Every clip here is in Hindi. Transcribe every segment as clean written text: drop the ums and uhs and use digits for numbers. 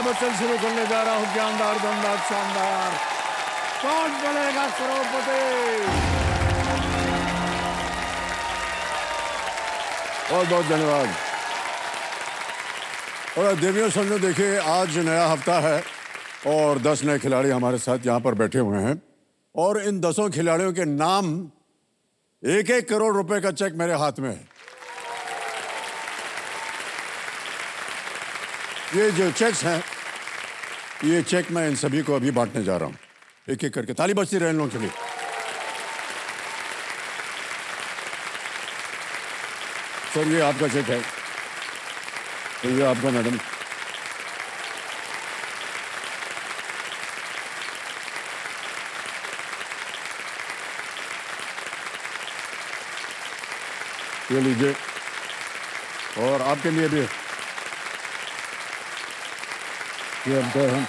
बच्चन शुरू करने जा रहा हूँ। ज्ञानदार, दमदार, शानदार। कौन बनेगा करोड़पति? बहुत बहुत धन्यवाद। और देवियों समझो, देखिए आज नया हफ्ता है और 10 नए खिलाड़ी हमारे साथ यहाँ पर बैठे हुए हैं और इन 10 खिलाड़ियों के नाम 1-1 करोड़ रुपए का चेक मेरे हाथ में है। ये जो चेक्स हैं, ये चेक मैं इन सभी को अभी बांटने जा रहा हूं, एक एक करके। ताली बजती रहे इन लोगों के लिए। सर ये आपका चेक है, ये आपका मैडम। ये लीजिए, और आपके लिए भी ये हमको हम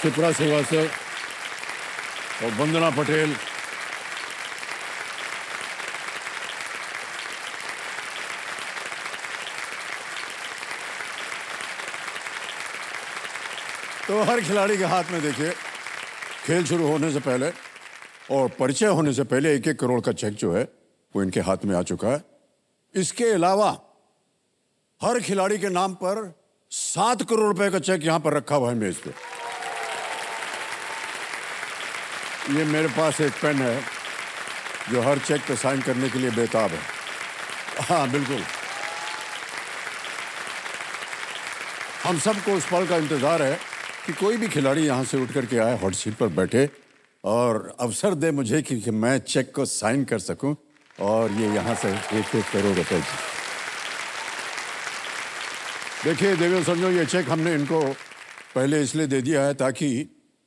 शिप्रा श्रीवास्तव और वंदना पटेल। तो हर खिलाड़ी के हाथ में देखिए, खेल शुरू होने से पहले और परिचय होने से पहले 1-1 करोड़ का चेक जो है वो इनके हाथ में आ चुका है। इसके अलावा हर खिलाड़ी के नाम पर 7 करोड़ रुपए का चेक यहां पर रखा हुआ है मेज पे। ये मेरे पास एक पेन है जो हर चेक पे साइन करने के लिए बेताब है। हाँ बिल्कुल, हम सबको उस पल का इंतजार है कि कोई भी खिलाड़ी यहां से उठ करके आए, हॉट सीट पर बैठे और अवसर दे मुझे कि मैं चेक को साइन कर सकूं और ये यहां से 1-1 करोड़ रुपए। देखिए देवियों समझो, ये चेक हमने इनको पहले इसलिए दे दिया है ताकि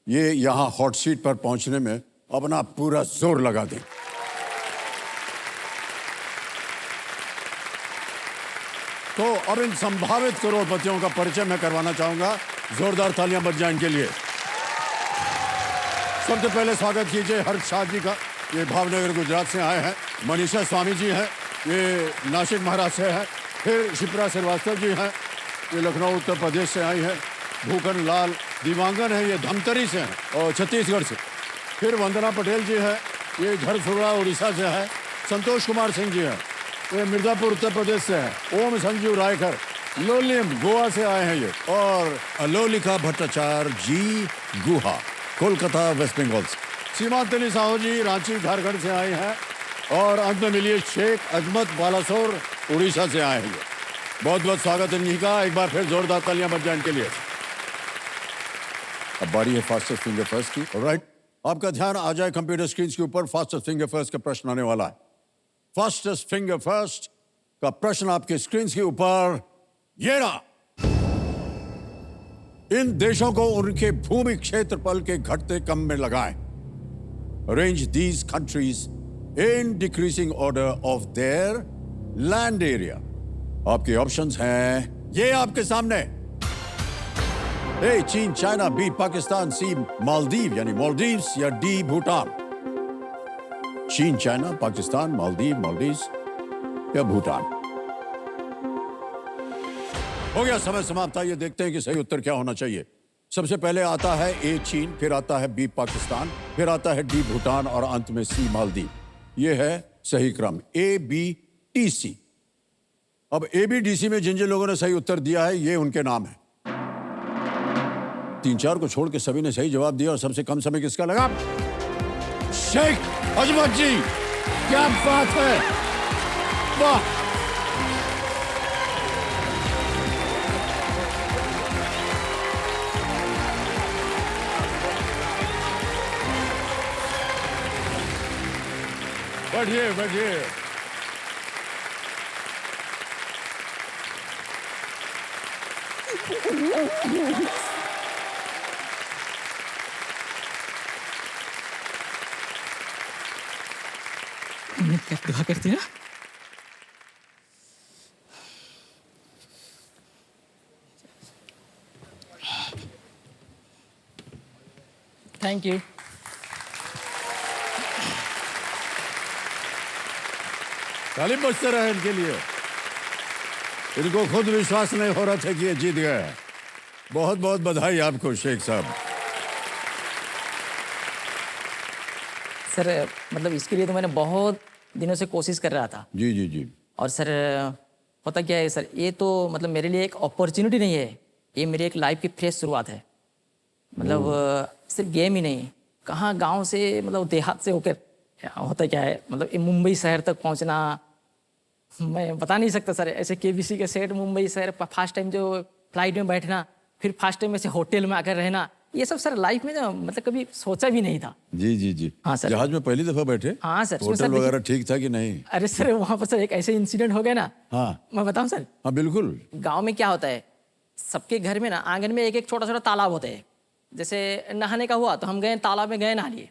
ये यहाँ हॉट सीट पर पहुंचने में अपना पूरा जोर लगा दें। तो अब इन संभावित करोड़पतियों का परिचय मैं करवाना चाहूंगा। जोरदार तालियां बज जाएं इनके लिए। सबसे पहले स्वागत कीजिए हर्ष शाह जी का। ये भावनगर गुजरात से आए हैं। मनीषा स्वामी जी हैं, ये नासिक महाराष्ट्र से हैं। फिर शिप्रा श्रीवास्तव जी हैं, ये लखनऊ उत्तर प्रदेश से आई है। भूखन लाल दिवांगन है, ये धमतरी से हैं और छत्तीसगढ़ से। फिर वंदना पटेल जी है, ये झरसुगड़ा उड़ीसा से है। संतोष कुमार सिंह जी हैं, ये मिर्जापुर उत्तर प्रदेश से है। ओम संजीव रायकर लोलियम गोवा से आए हैं ये। और अलोलिका भट्टाचार्य जी गुहा कोलकाता वेस्ट बंगाल से। सीमांतनी साहू जी रांची झारखंड से आए हैं। और अंत में मिलिए शेख अजमत बालासोर उड़ीसा से आए हैं ये। बहुत बहुत स्वागत है इन्हीं का। एक बार फिर जोरदार तालियां बज जाएं इनके लिए। अब बारी है फास्टेस्ट फिंगर फर्स्ट की। ऑलराइट, आपका ध्यान आ जाए कंप्यूटर स्क्रीन के ऊपर। फास्टेस्ट फिंगर फर्स्ट का प्रश्न आने वाला है। फास्टेस्ट फिंगर फर्स्ट का प्रश्न आपके स्क्रीन के ऊपर ये रहा। इन देशों को उनके भूमि क्षेत्रफल के घटते क्रम में लगाएं। Arrange these countries in decreasing order of their land area. आपके ऑप्शंस हैं ये आपके सामने। ए चीन, चाइना, बी पाकिस्तान, सी मालदीव यानी मालदीव्स या डी भूटान। चीन, चाइना, पाकिस्तान, मालदीव, मालदीव्स या भूटान। हो गया समय समाप्त। आइए देखते हैं कि सही उत्तर क्या होना चाहिए। सबसे पहले आता है ए चीन, फिर आता है बी पाकिस्तान, फिर आता है डी भूटान और अंत में सी मालदीव। ये है सही क्रम, ए बी टी सी। अब ए बी डी सी में जिन जिन लोगों ने सही उत्तर दिया है ये उनके नाम है। 3-4 को छोड़ के सभी ने सही जवाब दिया। और सबसे कम समय किसका लगा? शेख अजमत जी। क्या बात है, वाह। बैठिए बैठिए। क्या दुआ करती ना। Thank you. ताली बजते रहे इनके लिए। इनको खुद विश्वास नहीं हो रहा था कि ये जीत गए। बहुत बहुत बधाई आपको शेख साहब। सर मतलब इसके लिए तो मैंने बहुत दिनों से कोशिश कर रहा था। जी जी जी। और सर होता क्या है सर, ये तो मतलब मेरे लिए एक अपॉर्चुनिटी नहीं है, ये मेरी एक लाइफ की फ्रेश शुरुआत है। मतलब सिर्फ गेम ही नहीं, कहाँ गांव से मतलब देहात से होकर होता क्या है, मतलब ये मुंबई शहर तक पहुंचना मैं बता नहीं सकता सर। ऐसे केबीसी के सेट मुंबई शहर फर्स्ट टाइम जो फ्लाइट में बैठना, फिर फर्स्ट टाइम ऐसे होटल में आकर रहना, ये सब सर लाइफ में ना मतलब कभी सोचा भी नहीं था। जी जी जी। हाँ सर। जहाज में पहली दफा बैठे? हाँ सर। होटल वगैरह ठीक था कि नहीं? अरे सर वहाँ पर सर एक ऐसे इंसिडेंट हो गया ना। हाँ मैं बताऊँ सर? हाँ बिल्कुल। गांव में क्या होता है, सबके घर में ना आंगन में एक एक छोटा छोटा तालाब होता है। जैसे नहाने का हुआ तो हम गए तालाब में, गए नहा लिए,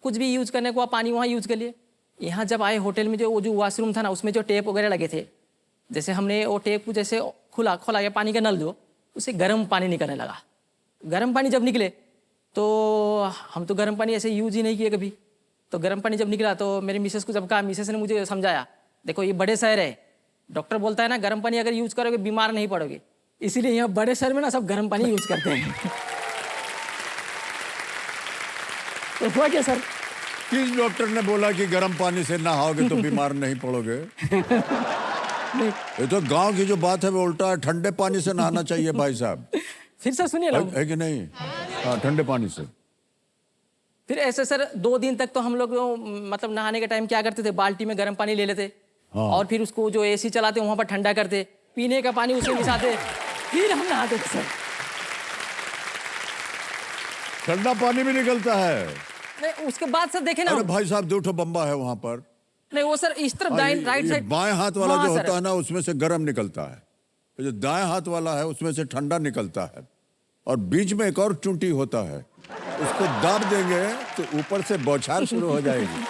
कुछ भी यूज करने को हुआ पानी वहाँ यूज कर लिए। यहाँ जब आए होटल में, जो वो जो वॉशरूम था ना उसमें जो टेप वगैरह लगे थे, जैसे हमने वो टेप को जैसे खोला गया पानी का नल जो, उससे गर्म पानी निकलने लगा। गर्म पानी जब निकले तो हम तो गर्म पानी ऐसे यूज ही नहीं किए कभी। तो गर्म पानी जब निकला तो मेरी मिसेस को जब कहा, मिसेस ने मुझे समझाया, देखो ये बड़े शहर है, डॉक्टर बोलता है ना गर्म पानी अगर यूज करोगे बीमार नहीं पड़ोगे, इसीलिए यहाँ बड़े शहर में ना सब गर्म पानी यूज करते हैं। तो हुआ क्या सर? किस डॉक्टर ने बोला कि गर्म पानी से नहाओगे तो बीमार नहीं पड़ोगे? नहीं। ये तो गांव की जो बात है वो उल्टा है, ठंडे पानी से नहाना चाहिए भाई साहब। फिर सर सुनिए ना, है कि नहीं? हाँ ठंडे पानी से। फिर ऐसे सर 2 दिन तक तो हम लोग मतलब नहाने के टाइम क्या करते थे, बाल्टी में गर्म पानी ले लेते। हाँ। और फिर उसको जो एसी चलाते वहां पर ठंडा करते, पीने का पानी उसमें मिलाते, फिर हम नहाते थे सर। ठंडा पानी भी निकलता है? नहीं उसके बाद सर देखे ना। अरे भाई साहब 2 बम्बा है वहां पर। नहीं वो सर इस तरफ राइट साइड बाएं हाथ वाला हाँ, जो सर। होता है ना उसमें से गर्म निकलता है, जो दाएं हाथ वाला है उसमें से ठंडा निकलता है, और बीच में एक और चुंटी होता है, उसको दाब देंगे तो ऊपर से बौछार शुरू हो जाएगी।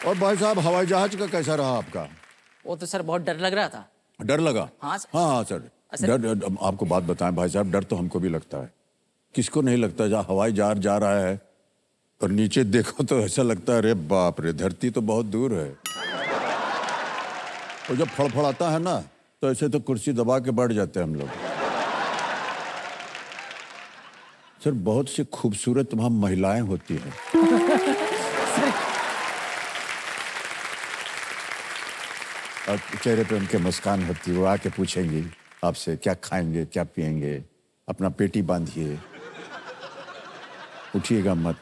और भाई साहब हवाई जहाज का कैसा रहा आपका? वो तो सर बहुत डर लग रहा था। डर लगा? हाँ सर। हाँ हाँ सर। डर आपको बात बताएं भाई साहब, डर तो हमको भी लगता है, किसको नहीं लगता? जहाँ हवाई जहाज जा रहा है और नीचे देखो तो ऐसा लगता है अरे बाप रे, धरती तो बहुत दूर है। और जब फड़फड़ाता है ना तो ऐसे तो कुर्सी दबा के बैठ जाते हैं हम लोग। सर बहुत सी खूबसूरत वहां महिलाएं होती हैं। और चेहरे पे उनके मुस्कान होती है, वो आके पूछेंगी आपसे क्या खाएंगे क्या पिएंगे, अपना पेटी बांधिए, उठिएगा मत,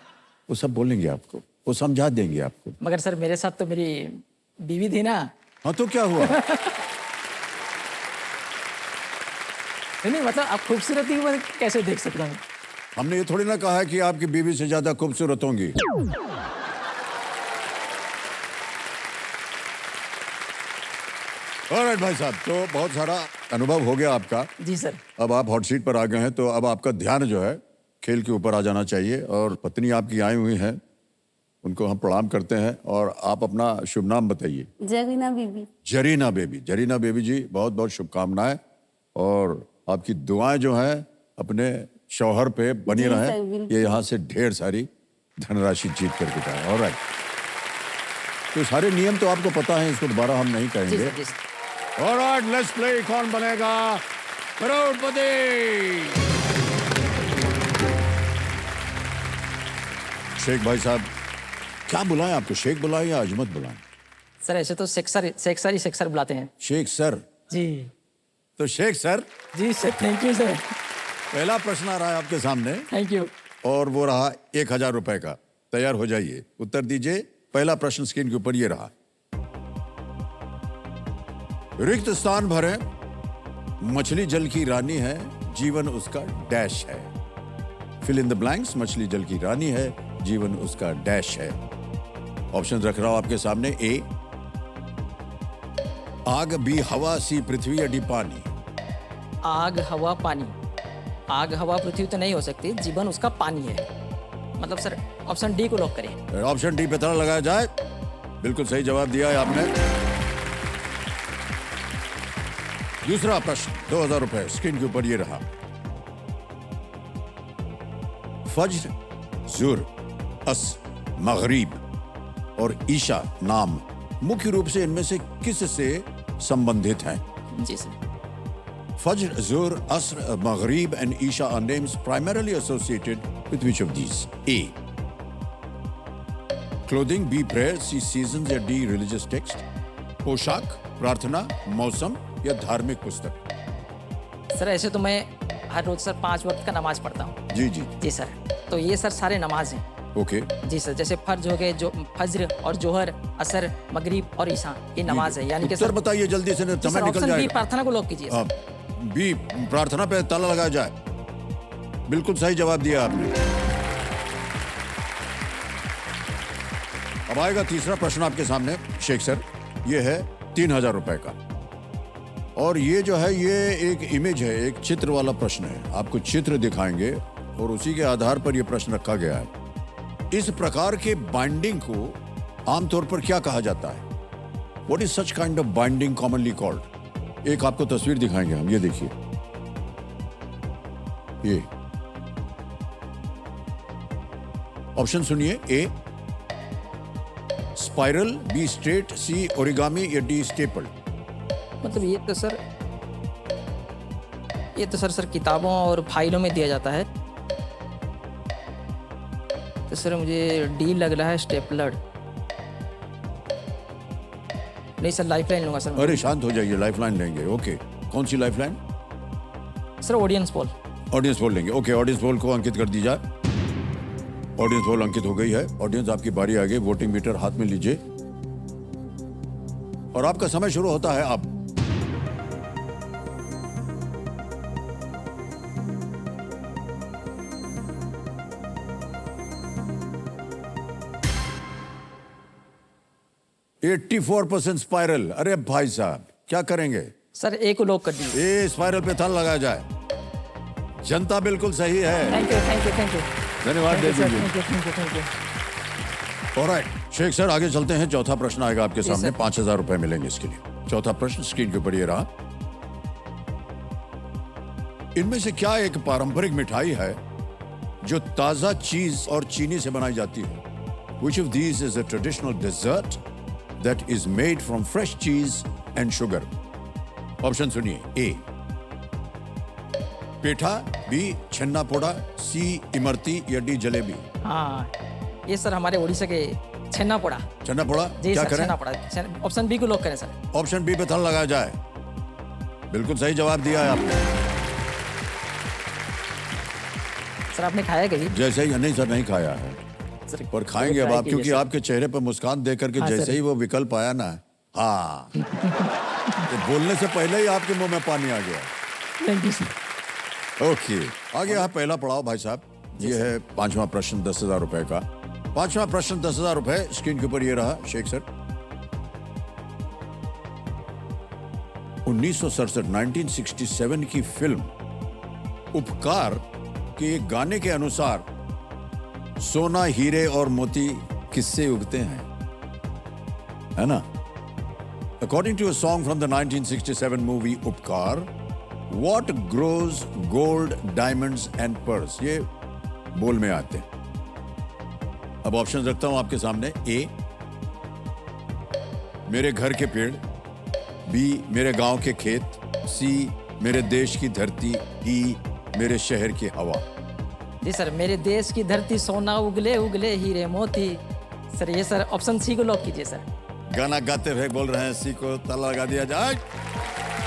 वो सब बोलेंगे आपको, वो समझा देंगे आपको। मगर सर मेरे साथ तो मेरी बीवी थी ना। हाँ तो क्या हुआ? नहीं मतलब आप खूबसूरती को मैं कैसे देख सकता हूँ? हमने ये थोड़ी ना कहा है कि आपकी बीवी से ज्यादा खूबसूरत होंगी। ऑलराइट भाई साहब, तो बहुत सारा अनुभव हो गया आपका। जी सर। अब आप हॉट सीट पर आ गए हैं, तो अब आपका ध्यान जो है खेल के ऊपर आ जाना चाहिए। और पत्नी आपकी आई हुई हैं, उनको हम प्रणाम करते हैं, और आप अपना शुभ नाम बताइए। जरीना बीबी। जरीना बेबी। जरीना बेबी जी बहुत बहुत शुभकामनाएं, और आपकी दुआएं जो हैं अपने शौहर पे बनी जी सर, रहें, बिल्कुल। ये यहाँ से ढेर सारी धनराशि जीत करके जाए। ऑलराइट, तो सारे नियम तो आपको पता है, इसको दोबारा हम नहीं जी कहेंगे। सर, जी sir. Alright, let's play Kaun Banega करोड़पति। शेख भाई साहब, क्या बुलाएं आपको, शेख बुलाएं या अजमत बुलाएं? सर ऐसे तो सेक्सर बुलाते हैं। शेख सर? जी तो शेख सर, जी सर, थैंक यू सर। पहला प्रश्न आ रहा है आपके सामने, थैंक यू। और वो रहा 1000 रुपए का। तैयार हो जाइए, उत्तर दीजिए। पहला प्रश्न स्क्रीन के ऊपर ये रहा, रिक्त स्थान भरे, मछली जल की रानी है, जीवन उसका डैश है। फिल इन द ब्लैंक्स, मछली जल की रानी है, जीवन उसका डैश है। ऑप्शन रख रहा हूं आपके सामने। ए आग, बी हवा, सी पृथ्वी या डी पानी। आग हवा पानी। आग हवा पृथ्वी तो नहीं हो सकती, जीवन उसका पानी है। मतलब सर ऑप्शन डी को लॉक करें। ऑप्शन डी पे ताला लगाया जाए। बिल्कुल सही जवाब दिया है आपने। दूसरा प्रश्न 2000 रुपए स्क्रीन के ऊपर ये रहा। फज्र, जुर, अस, मगरिब और ईशा नाम मुख्य रूप से इनमें से किस से संबंधित हैं? जी sir. Fajr, Zuhr, Asr, Maghrib and Isha are names primarily associated with which of these? A. Clothing, B. Prayer, C. Seasons या D. Religious text? पोशाक, प्रार्थना, मौसम या धार्मिक पुस्तक? सर ऐसे तो मैं हर रोज सर 5 वक्त का नमाज पढ़ता हूँ। जी जी। जी सर, तो ये सर सारे नमाज हैं। ओके। जी सर, जैसे फर्ज हो गए, जो फज्र और जोहर, असर, मगरिब और ईशा, ये नमाज है। यानी कि उत्तर सर बताइए जल्दी से, जी समय सर, निकल ऑप्शन बी जाएगा। प्रार्थना को लॉक कीजिए सर। बी प्रार्थना पे ताला लगाया जाए। बिल्कुल सही जवाब दिया आपने। अब आएगा तीसरा प्रश्न आपके सामने शेख सर। ये है 3000 रुपए का और ये जो है ये एक इमेज है, एक चित्र वाला प्रश्न है। आपको चित्र दिखाएंगे और उसी के आधार पर यह प्रश्न रखा गया है। इस प्रकार के बाइंडिंग को आमतौर पर क्या कहा जाता है? What is such kind of binding commonly called? एक आपको तस्वीर दिखाएंगे हम, ये देखिए। ये ऑप्शन सुनिए। A spiral, B straight, C origami या डी स्टेपल। मतलब ये तो सर किताबों और फाइलों में दिया जाता है। तो सर मुझे डी लग रहा है, स्टेपलर। नहीं सर, लाइफलाइन लूंगा सर। अरे शांत हो जाइए, लाइफलाइन लेंगे। ओके, कौन सी lifeline? Sir audience poll. Audience poll लेंगे। ओके, ऑडियंस पोल को अंकित कर दी जाए। ऑडियंस पोल अंकित हो गई है। ऑडियंस आपकी बारी आ गई। वोटिंग मीटर हाथ में लीजिए और आपका समय शुरू होता है अब। %84 स्पाइरल। अरे भाई साहब क्या करेंगे? सर ए को लॉक कर दीजिए। ए स्पाइरल पे ताला लगाया जाए। जनता बिल्कुल सही है। Thank you. धन्यवाद दे दीजिए। Thank you. Alright Sheikh sir, आगे चलते हैं। चौथा प्रश्न आएगा आपके सामने। सर। 5000 रुपए मिलेंगे इसके लिए। चौथा प्रश्न स्क्रीन के ऊपर ये रहा। इनमें से क्या एक पारंपरिक मिठाई है जो ताजा चीज और चीनी से बनाई जाती है? Which of these is a traditional dessert that is made from fresh cheese and sugar? Option सुनिए। ए पेठा, बी छन्ना पोड़ा, सी इमरती या डी जलेबी। हाँ, ये सर हमारे उड़ीसा के छन्ना पोड़ा। छन्ना पोड़ा जी क्या सर, करें? छन्ना पोड़ा। ऑप्शन बी को लॉक करें सर। ऑप्शन बी पे ताला लगाया जाए। बिल्कुल सही जवाब दिया है आपने। सर आपने खाया कभी? जैसे ही नहीं सर, नहीं खाया है सर पर खाएंगे अब आप, क्योंकि आपके चेहरे पर मुस्कान देख करके हाँ, जैसे सर। ही वो विकल्प आया ना, हाँ तो बोलने से पहले ही आपके मुंह में पानी आ गया। Thank you sir. ओके, आगे यहाँ पहला पड़ाव भाई साहब। ये है पांचवा प्रश्न 10,000 रुपए का। पांचवा प्रश्न 10,000 रुपए स्क्रीन के ऊपर ये रहा शेख सर। 1967 की फिल्म उपकार के एक गाने के अनुसार सोना, हीरे और मोती किससे उगते हैं? है ना? According to a song from the 1967 movie Upkar, what grows gold, diamonds and pearls? ये बोल में आते हैं। अब ऑप्शन रखता हूं आपके सामने। ए मेरे घर के पेड़, बी मेरे गांव के खेत, सी मेरे देश की धरती, डी मेरे शहर की हवा। जी सर, मेरे देश की धरती सोना उगले उगले हीरे मोती। सर ये सर ऑप्शन सी को लॉक कीजिए सर। गाना गाते हुए बोल रहे हैं, सी को ताला लगा दिया जाए।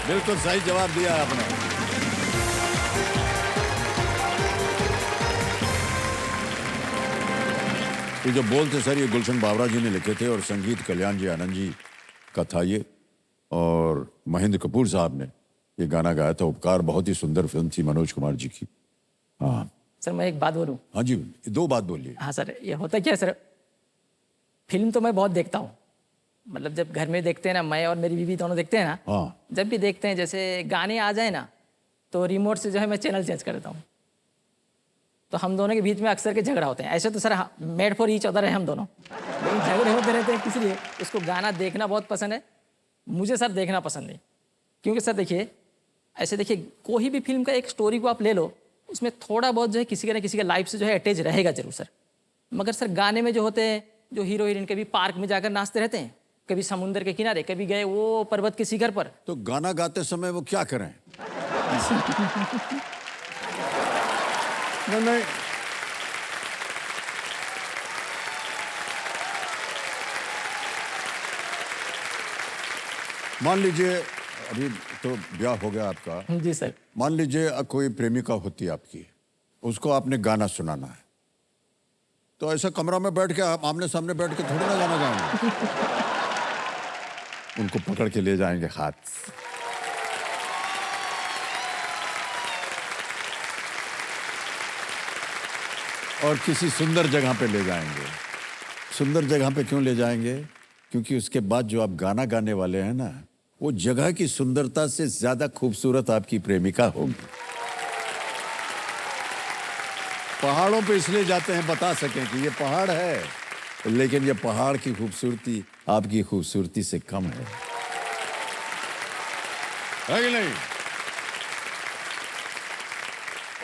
बिल्कुल सही जवाब दिया आपने। ये जो बोल थे सर, ये गुलशन बावरा जी ने लिखे थे और संगीत कल्याण जी आनंद जी का था ये, और महेंद्र कपूर साहब ने ये गाना गाया था। उपकार बहुत ही सुंदर फिल्म थी मनोज कुमार जी की। हाँ सर मैं एक बात बोलूं? हाँ जी, दो बात बोलिए। हाँ सर, ये होता क्या है सर, फिल्म तो मैं बहुत देखता हूँ, मतलब जब घर में देखते हैं ना, मैं और मेरी बीवी दोनों देखते हैं ना, हाँ। जब भी देखते हैं जैसे गाने आ जाए ना, तो रिमोट से जो है मैं चैनल चेंज कर देता हूँ। तो हम दोनों के बीच में अक्सर के झगड़ा होते हैं। ऐसे तो sir made for each other है हम दोनों, लेकिन झगड़े होते रहते हैं। इसलिए उसको गाना देखना बहुत पसंद है, मुझे सर देखना पसंद नहीं। क्योंकि सर देखिए, ऐसे देखिए कोई भी फिल्म का एक स्टोरी को आप ले लो, उसमें थोड़ा बहुत जो है किसी न किसी का लाइफ से जो है अटैच रहेगा जरूर सर। मगर सर गाने में जो होते हैं, जो हीरो हीरोइन कभी पार्क में जाकर नाचते रहते हैं, कभी समुंदर के किनारे, कभी गए वो पर्वत के शिखर पर। तो गाना गाते समय वो क्या करें? नहीं नहीं, मान लीजिए अभी तो ब्याह हो गया आपका, जी सर। मान लीजिए कोई प्रेमिका होती है आपकी, उसको आपने गाना सुनाना है, तो ऐसा कमरा में बैठ के आप आमने सामने बैठ के थोड़ी ना गाना गाएंगे। उनको पकड़ के ले जाएंगे हाथ, और किसी सुंदर जगह पे ले जाएंगे। सुंदर जगह पे क्यों ले जाएंगे? क्योंकि उसके बाद जो आप गाना गाने वाले हैं ना, वो जगह की सुंदरता से ज्यादा खूबसूरत आपकी प्रेमिका होगी। पहाड़ों पे इसलिए जाते हैं बता सकें कि ये पहाड़ है, लेकिन ये पहाड़ की खूबसूरती आपकी खूबसूरती से कम है कि नहीं?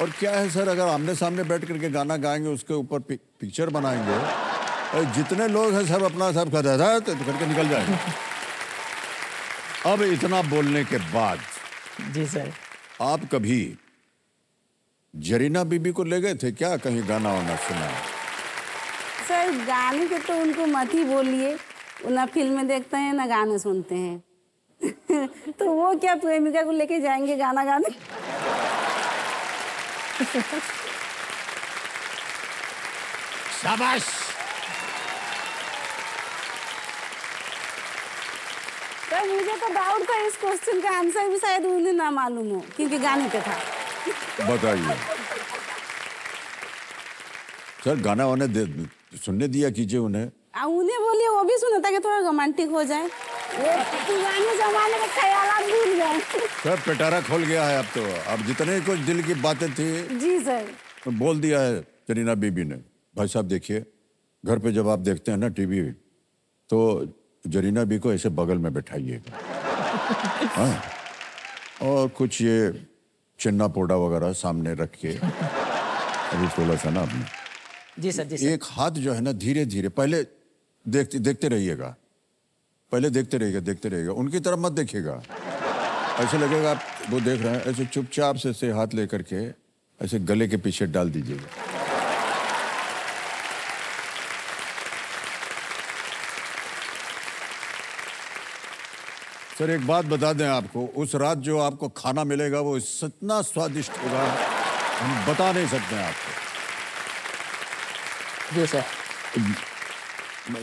और क्या है सर, अगर आमने सामने बैठ करके गाना गाएंगे, उसके ऊपर पिक्चर बनाएंगे, और जितने लोग हैं सब अपना सब करके निकल जाएंगे। अब इतना बोलने के बाद जी सर, आप कभी जरीना बीबी को ले गए थे क्या कहीं गाना वाना सुना? सर गाने के तो उनको मत ही बोलिए, वो ना फिल्में देखते हैं ना गाने सुनते हैं। तो वो क्या प्रेमिका को लेके जाएंगे गाना गाने? शाबाश। सर मुझे तो डाउट था, इस क्वेश्चन का आंसर भी शायद उन्हें ना मालूम हो, क्योंकि गाने पे था। बताइए सर, गाना वाने सुनने दिया कीजिए उन्हें। उन्हें बोलिए, वो भी सुना ताकि थोड़ा रोमांटिक हो जाए। ये पुराने जमाने के ख्यालात भूल गए। सर पिटारा खोल गया है अब तो, अब जितने कुछ दिल की बातें थी जी सर, बोल दिया है जरीना बीबी ने। भाई साहब देखिए, घर पे जब आप देखते हैं ना टीवी, तो जरीना बीबी को ऐसे बगल में बैठाइएगा, हाँ? और कुछ ये चिन्ना पोड़ा वगैरह सामने रख के, अभी थोड़ा सा ना आपने जी सर, जी सर। एक हाथ जो है ना धीरे धीरे पहले देखते रहिएगा, पहले देखते रहिएगा, उनकी तरफ मत देखिएगा। ऐसे लगेगा आप वो देख रहे हैं, ऐसे चुपचाप से हाथ लेकर के ऐसे गले के पीछे डाल दीजिएगा। सर एक बात बता दें आपको, उस रात जो आपको खाना मिलेगा वो इतना स्वादिष्ट होगा, हम बता नहीं सकते हैं आपको। जी सर,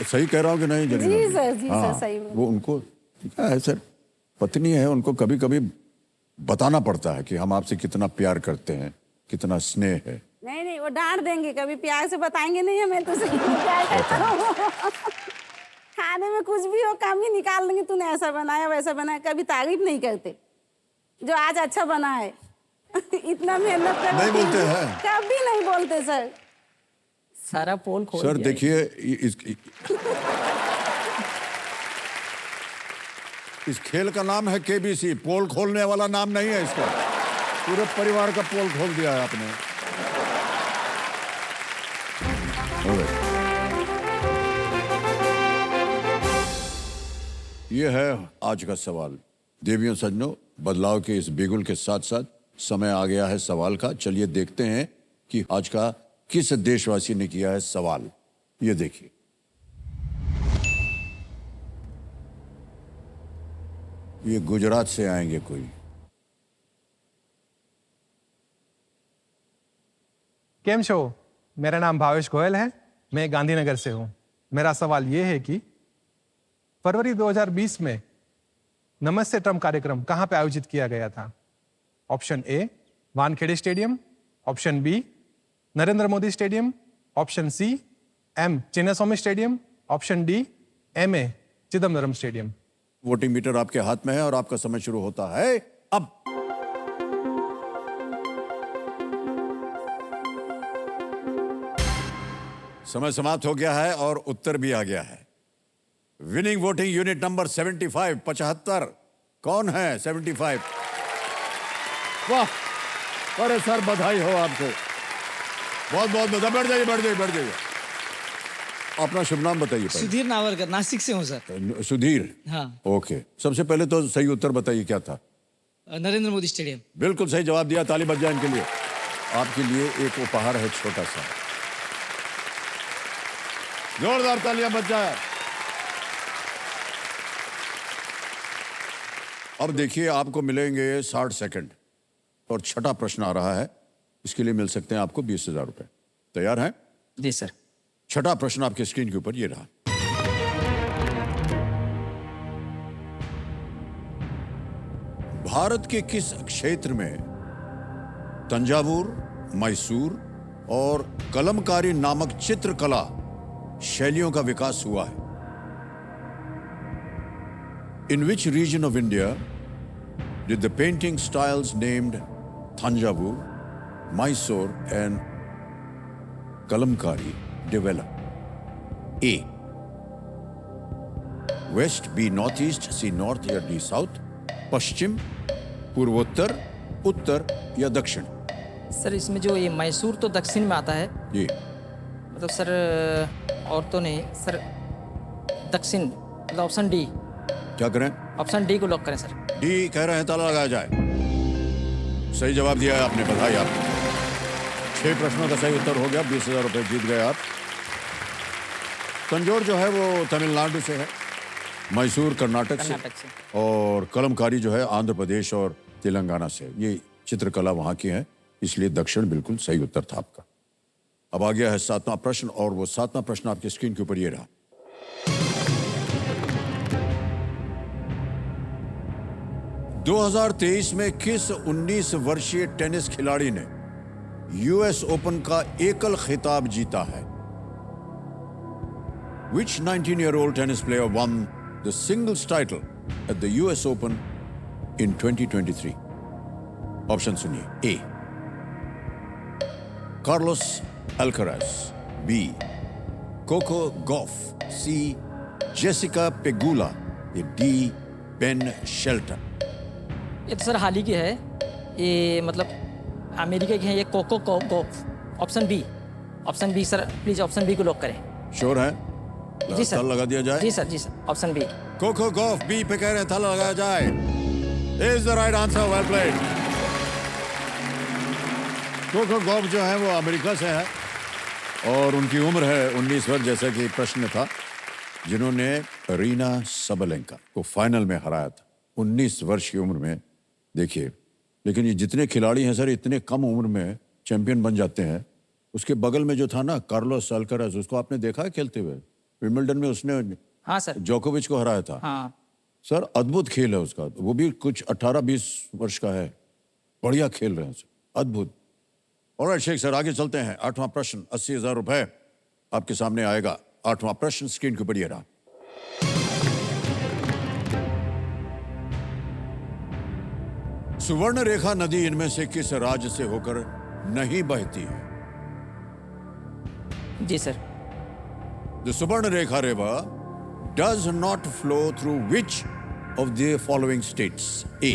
सही कह रहा हूँ कि नहीं जरीना? जी सर, जी सर, सही में। वो उनको क्या है सर, पत्नी है, उनको कभी कभी बताना पड़ता है कि हम आपसे कितना प्यार करते हैं, कितना स्नेह है। नहीं वो डांट देंगे, कभी प्यार से बताएंगे नहीं हमें तो प्यार करता हूँ। खाने में कुछ भी हो कमी निकाल देंगे, तूने ऐसा बनाया वैसा बनाया, कभी तारीफ नहीं करते जो आज अच्छा बना है। इतना मेहनत कर नहीं बोलते हैं? कभी नहीं बोलते सर। सारा पोल खोल सर दिया देखिए, इस खेल का नाम है केबीसी, पोल खोलने वाला नाम नहीं है इसका। पूरे परिवार का पोल खोल दिया है आपने। ये है आज का सवाल। देवियों सज्जनों, बदलाव के इस बिगुल के साथ साथ समय आ गया है सवाल का। चलिए देखते हैं कि आज का किस देशवासी ने किया है सवाल। ये देखिए, ये गुजरात से आएंगे कोई। केम छो? मेरा नाम भावेश गोयल है, मैं गांधीनगर से हूं। मेरा सवाल यह है कि फरवरी 2020 में नमस्ते ट्रम्प कार्यक्रम कहां पे आयोजित किया गया था? Option A Wankhede stadium, option B Narendra Modi stadium, option C M Chinnaswamy stadium, option D M A Chidambaram stadium. Voting meter आपके हाथ में है और आपका समय शुरू होता है अब। समय समाप्त हो गया है और उत्तर भी आ गया है। विनिंग वोटिंग यूनिट नंबर 75 75 कौन है? 75। वाह, अरे सर बधाई हो आपको, बहुत बहुत बधाई। बैठ जाइए बैठ जाइए बैठ जाइए। अपना शुभ नाम बताइए पहले। सुधीर नावरकर, नासिक से हूँ सर। सुधीर, हाँ। ओके। सबसे पहले तो सही उत्तर बताइए क्या था? नरेंद्र मोदी स्टेडियम। बिल्कुल सही जवाब दिया, ताली बज जाए इनके लिए। आपके लिए एक उपहार है छोटा सा, जोरदार तालियां बज जाए। अब देखिए आपको मिलेंगे 60 सेकंड और छठा प्रश्न आ रहा है, इसके लिए मिल सकते हैं आपको 20,000 रुपए। तैयार हैं? जी सर। छठा प्रश्न आपके स्क्रीन के ऊपर ये रहा। भारत के किस क्षेत्र में तंजावुर, मैसूर और कलमकारी नामक चित्रकला शैलियों का विकास हुआ है? In which region of India did the painting styles named Thanjavur, Mysore and Kalamkari develop? A. West, B. Northeast, C. North या D. South, पश्चिम, पूर्वोत्तर, उत्तर या दक्षिण? सर इसमें जो ये मैसूर तो दक्षिण में आता है, जी मतलब सर और तो नहीं सर, दक्षिण, मतलब ऑप्शन डी। क्या करें? ऑप्शन डी को लॉक करें सर। डी कह रहे हैं, ताला लगाया जाए। सही जवाब दिया है आपने, बधाई आपको। 6 प्रश्नों का सही उत्तर हो गया, 20,000 रुपए जीत गए आप। तंजौर जो है वो तमिलनाडु से है, मैसूर कर्नाटक से, और कलमकारी जो है आंध्र प्रदेश और तेलंगाना से। ये चित्रकला वहां की है, इसलिए दक्षिण बिल्कुल सही उत्तर था आपका। अब आ गया है 7वां प्रश्न, और वो 7वां प्रश्न आपके स्क्रीन के ऊपर ये रहा। दो 2023 में किस 19 वर्षीय टेनिस खिलाड़ी ने यूएस ओपन का एकल खिताब जीता है? Which 19-year-old tennis player won the singles title at the US Open in 2023? Option सुनिए। A. Carlos Alcaraz, B. Coco Gauff, C. Jessica Pegula, या D. Ben Shelton? ये तो सर हाल ही की है, ये मतलब अमेरिका की है, ये Coco Gauff. Option B, option B sir, please option B को लॉक करें। श्योर है? जी सर। ताला लगा दिया जाए? जी सर, जी sir, option B. Coco Gauff B पे कह रहे हैं, ताला लगाया जाए। Is the right answer, well played. Coco Gauff जो है वो अमेरिका से है और उनकी उम्र है 19 वर्ष, जैसा कि प्रश्न में था, जिन्होंने रीना सबलेंका को फाइनल में हराया था 19 वर्ष की उम्र में। देखिए, लेकिन ये जितने खिलाड़ी हैं सर, इतने कम उम्र में चैंपियन बन जाते हैं। उसके बगल में जो था ना कार्लोस अल्कराज, उसको आपने देखा है खेलते हुए? विंबलडन में उसने हाँ सर। जोकोविच को हराया था। हाँ सर, अद्भुत खेल है उसका, वो भी कुछ 18-20 वर्ष का है। बढ़िया खेल रहे हैं सर, अद्भुत। ऑलराइट शेख सर, आगे चलते हैं। 8वां प्रश्न, 80,000 रुपए आपके सामने आएगा। 8वां प्रश्न स्क्रीन के ऊपर ये रहा। सुवर्ण रेखा नदी इनमें से किस राज्य से होकर नहीं बहती है? जी sir. The Subarnarekha River does not flow through which of the following states? A.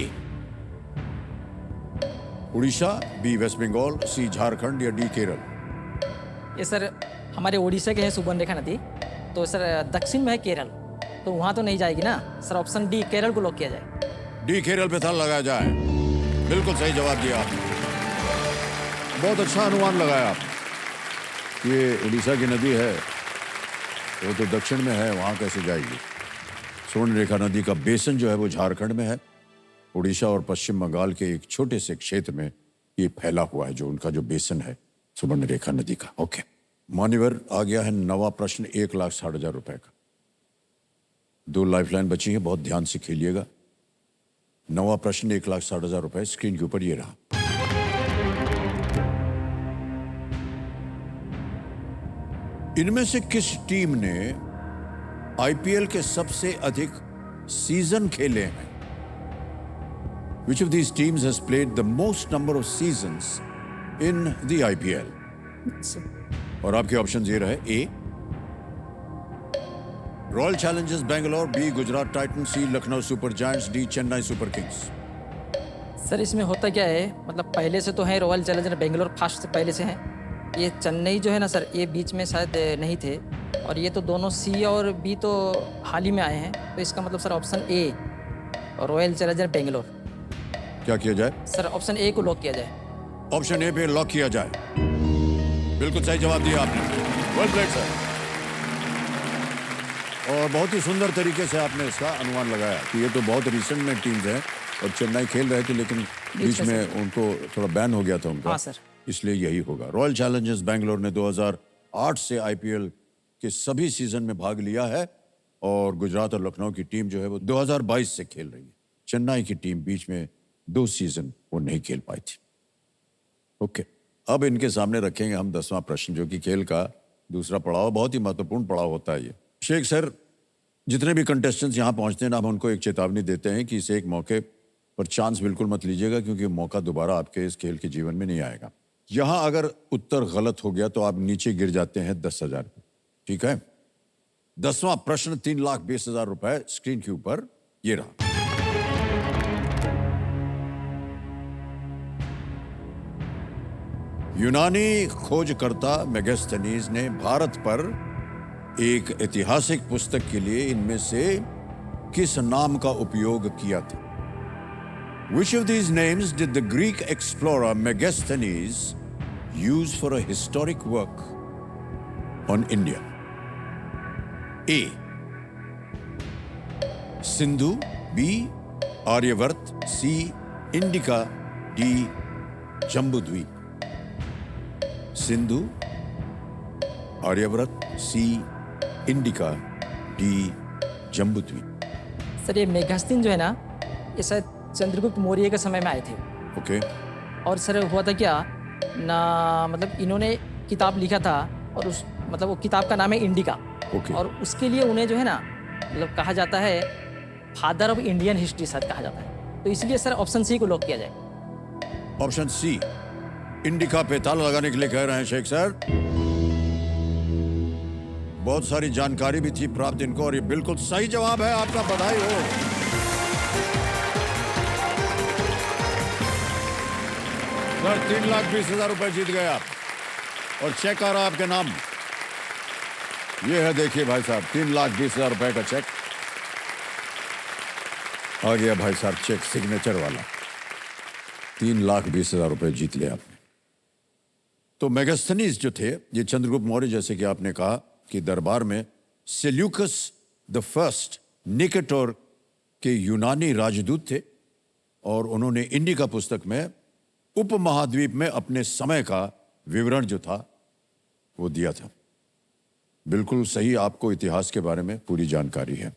Orissa, B. West Bengal, C. Jharkhand या D. केरल? ये सर हमारे उड़ीसा के हैं सुवर्णरेखा नदी, तो सर दक्षिण में है केरल, तो वहाँ तो नहीं जाएगी ना सर। ऑप्शन डी केरल को लॉक किया जाए। डी केरल पे ताला लगाया जाए। बिल्कुल सही जवाब दिया आपने, बहुत अच्छा अनुमान लगाया आप। ये उड़ीसा की नदी है, वो तो दक्षिण में है, वहाँ कैसे जाएगी? सुवर्णरेखा नदी का बेसन जो है वो झारखंड में है। उड़ीसा और पश्चिम बंगाल के एक छोटे से क्षेत्र में ये फैला हुआ है, जो उनका जो बेसन है सुवर्णरेखा नदी का। ओके मान्यवर, आ गया है 9वां प्रश्न 1,60,000 रुपए का। 2 लाइफलाइन बची हैं, बहुत ध्यान से खेलिएगा। 9वां प्रश्न 1,60,000 रुपए स्क्रीन के ऊपर ये रहा। इनमें से किस टीम ने आईपीएल के सबसे अधिक सीजन खेले हैं? Which of these teams has played the most number of seasons in the IPL? और आपके ऑप्शन ये रहे: A Royal Challengers Bangalore, B Gujarat Titans, C Lucknow Super Giants, D Chennai Super Kings. Sir इसमें होता क्या है, मतलब पहले से तो है रॉयल चैलेंजर बेंगलोर, फास्ट से पहले से हैं। ये चेन्नई जो है ना सर, ये बीच में शायद नहीं थे, और ये तो दोनों सी और बी तो हाल ही में आए हैं। तो इसका मतलब sir option A royal challenger Bangalore. क्या किया जाए? सर ऑप्शन ए को लॉक किया जाए। ऑप्शन ए पे लॉक किया जाए। बिल्कुल सही जवाब दिया आपने, वेल प्लेड सर। और बहुत ही सुंदर तरीके से आपने इसका अनुमान लगाया कि ये तो बहुत रिसेंट में टीम्स हैं और चेन्नई खेल रहे थे, लेकिन बीच में उनको थोड़ा बैन हो गया था उनका। हाँ सर। इसलिए यही होगा। रॉयल चैलेंजर्स बेंगलोर ने 2008 से आईपीएल के सभी सीजन में भाग लिया है, और गुजरात और लखनऊ की टीम जो है वो 2022 से खेल रही है। चेन्नई की टीम बीच में 2 सीजन वो नहीं खेल पाई थी। ओके, अब इनके सामने रखेंगे हम 10वां प्रश्न, जो कि खेल का दूसरा पड़ाव, बहुत ही महत्वपूर्ण पड़ाव होता है ये। शेख सर, जितने भी कंटेस्टेंट्स यहाँ पहुंचते हैं ना, हम उनको एक चेतावनी देते हैं कि इस एक मौके पर चांस बिल्कुल मत लीजिएगा, क्योंकि मौका दोबारा आपके इस खेल के जीवन में नहीं आएगा। यहाँ अगर उत्तर गलत हो गया तो आप नीचे गिर जाते हैं 10,000 पे। ठीक है? 10वां प्रश्न 3,20,000 रुपए स्क्रीन के ऊपर ये रहा। यूनानी खोजकर्ता मेगास्थनीज ने भारत पर एक ऐतिहासिक पुस्तक के लिए इनमें से किस नाम का उपयोग किया था? Which of these names did the Greek explorer Megasthenes use for a historic work on India? A. Sindhu, B. Aryavart, C. Indica, D. Jambudweep. Sindhu, Aryavarta, C Indica, D Jambudweep. Sir ये मेगास्तीन जो है ना, ये शायद चंद्रगुप्त मौर्य के समय में आए थे। ओके। और सर हुआ था क्या ना, मतलब इन्होंने किताब लिखा था, और उस मतलब वो किताब का नाम है इंडिका। ओके। और उसके लिए उन्हें जो है ना, मतलब कहा जाता है फादर ऑफ इंडियन हिस्ट्री शायद कहा जाता है। तो इसलिए सर ऑप्शन सी को लॉक किया जाए। ऑप्शन सी इंडिका पे ताला लगाने के लिए कह रहे हैं शेख सर। बहुत सारी जानकारी भी थी प्राप्त इनको, और ये बिल्कुल सही जवाब है आपका, बधाई हो। सर 3,20,000 रुपए जीत गए आप, और चेक आ रहा आपके नाम। ये है, देखिए भाई साहब, 3,20,000 रुपए का चेक आ गया भाई साहब, चेक सिग्नेचर वाला। 3,20,000 रुपए जीत लिया आपने। तो मेगास्थनीज जो थे, ये चंद्रगुप्त मौर्य, जैसे कि आपने कहा कि दरबार में सेल्यूकस द फर्स्ट निकेटर के यूनानी राजदूत थे, और उन्होंने इंडिका पुस्तक में उपमहाद्वीप में अपने समय का विवरण जो था वो दिया था। बिल्कुल सही, आपको इतिहास के बारे में पूरी जानकारी है।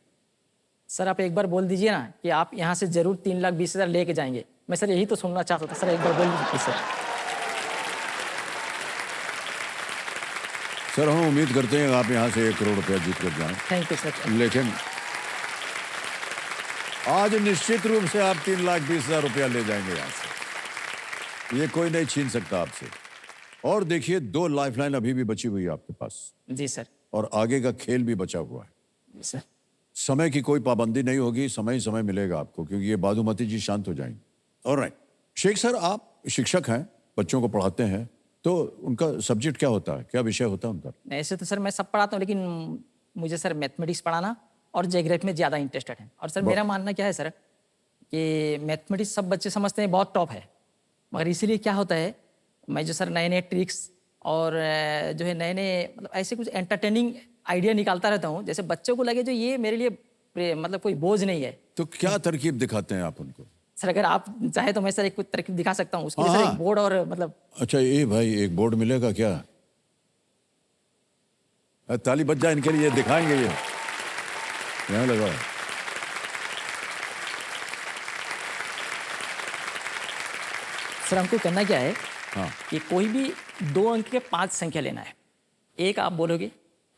सर आप एक बार बोल दीजिए ना कि आप यहाँ से जरूर 3,20,000 लेके जाएंगे। मैं सर यही तो सुनना चाहता था सर, एक बार बोल दीजिए सर। सर हम उम्मीद करते हैं आप यहाँ से 1 करोड़ रुपया जीत कर जाएं। Thank you sir. लेकिन आज निश्चित रूप से आप 3,20,000 रुपया ले जाएंगे यहाँ से, ये कोई नहीं छीन सकता आपसे। और देखिए 2 लाइफलाइन अभी भी बची हुई है आपके पास। जी सर। और आगे का खेल भी बचा हुआ है। जी सर। समय की कोई पाबंदी नहीं होगी, समय ही समय मिलेगा आपको, क्योंकि ये बादुमती जी शांत हो जाएंगे। ऑलराइट शेख सर, आप शिक्षक हैं, बच्चों को पढ़ाते हैं, तो उनका सब्जेक्ट क्या होता है, क्या विषय होता है उनका? ऐसे तो सर मैं सब पढ़ाता हूँ, लेकिन मुझे सर मैथमेटिक्स पढ़ाना और ज्योग्राफी में ज़्यादा इंटरेस्टेड है। और सर मेरा मानना क्या है सर कि मैथमेटिक्स सब बच्चे समझते हैं बहुत टॉप है, मगर इसीलिए क्या होता है, मैं जो सर नए नए ट्रिक्स और जो है नए नए मतलब ऐसे कुछ एंटरटेनिंग आइडिया निकालता रहता हूँ, जैसे बच्चों को लगे जो ये मेरे लिए मतलब कोई बोझ नहीं है। तो क्या तरकीब दिखाते हैं आप उनको? सर अगर आप चाहे तो मैं सर एक कुछ तरकीब दिखा सकता हूँ, उसके लिए सर एक बोर्ड और मतलब। अच्छा ये भाई एक बोर्ड मिलेगा क्या? ताली बज जाए इनके लिए, दिखाएंगे ये यहाँ लगा। सर हमको करना क्या है हाँ। कि कोई भी 2 अंक के 5 संख्या लेना है। एक आप बोलोगे,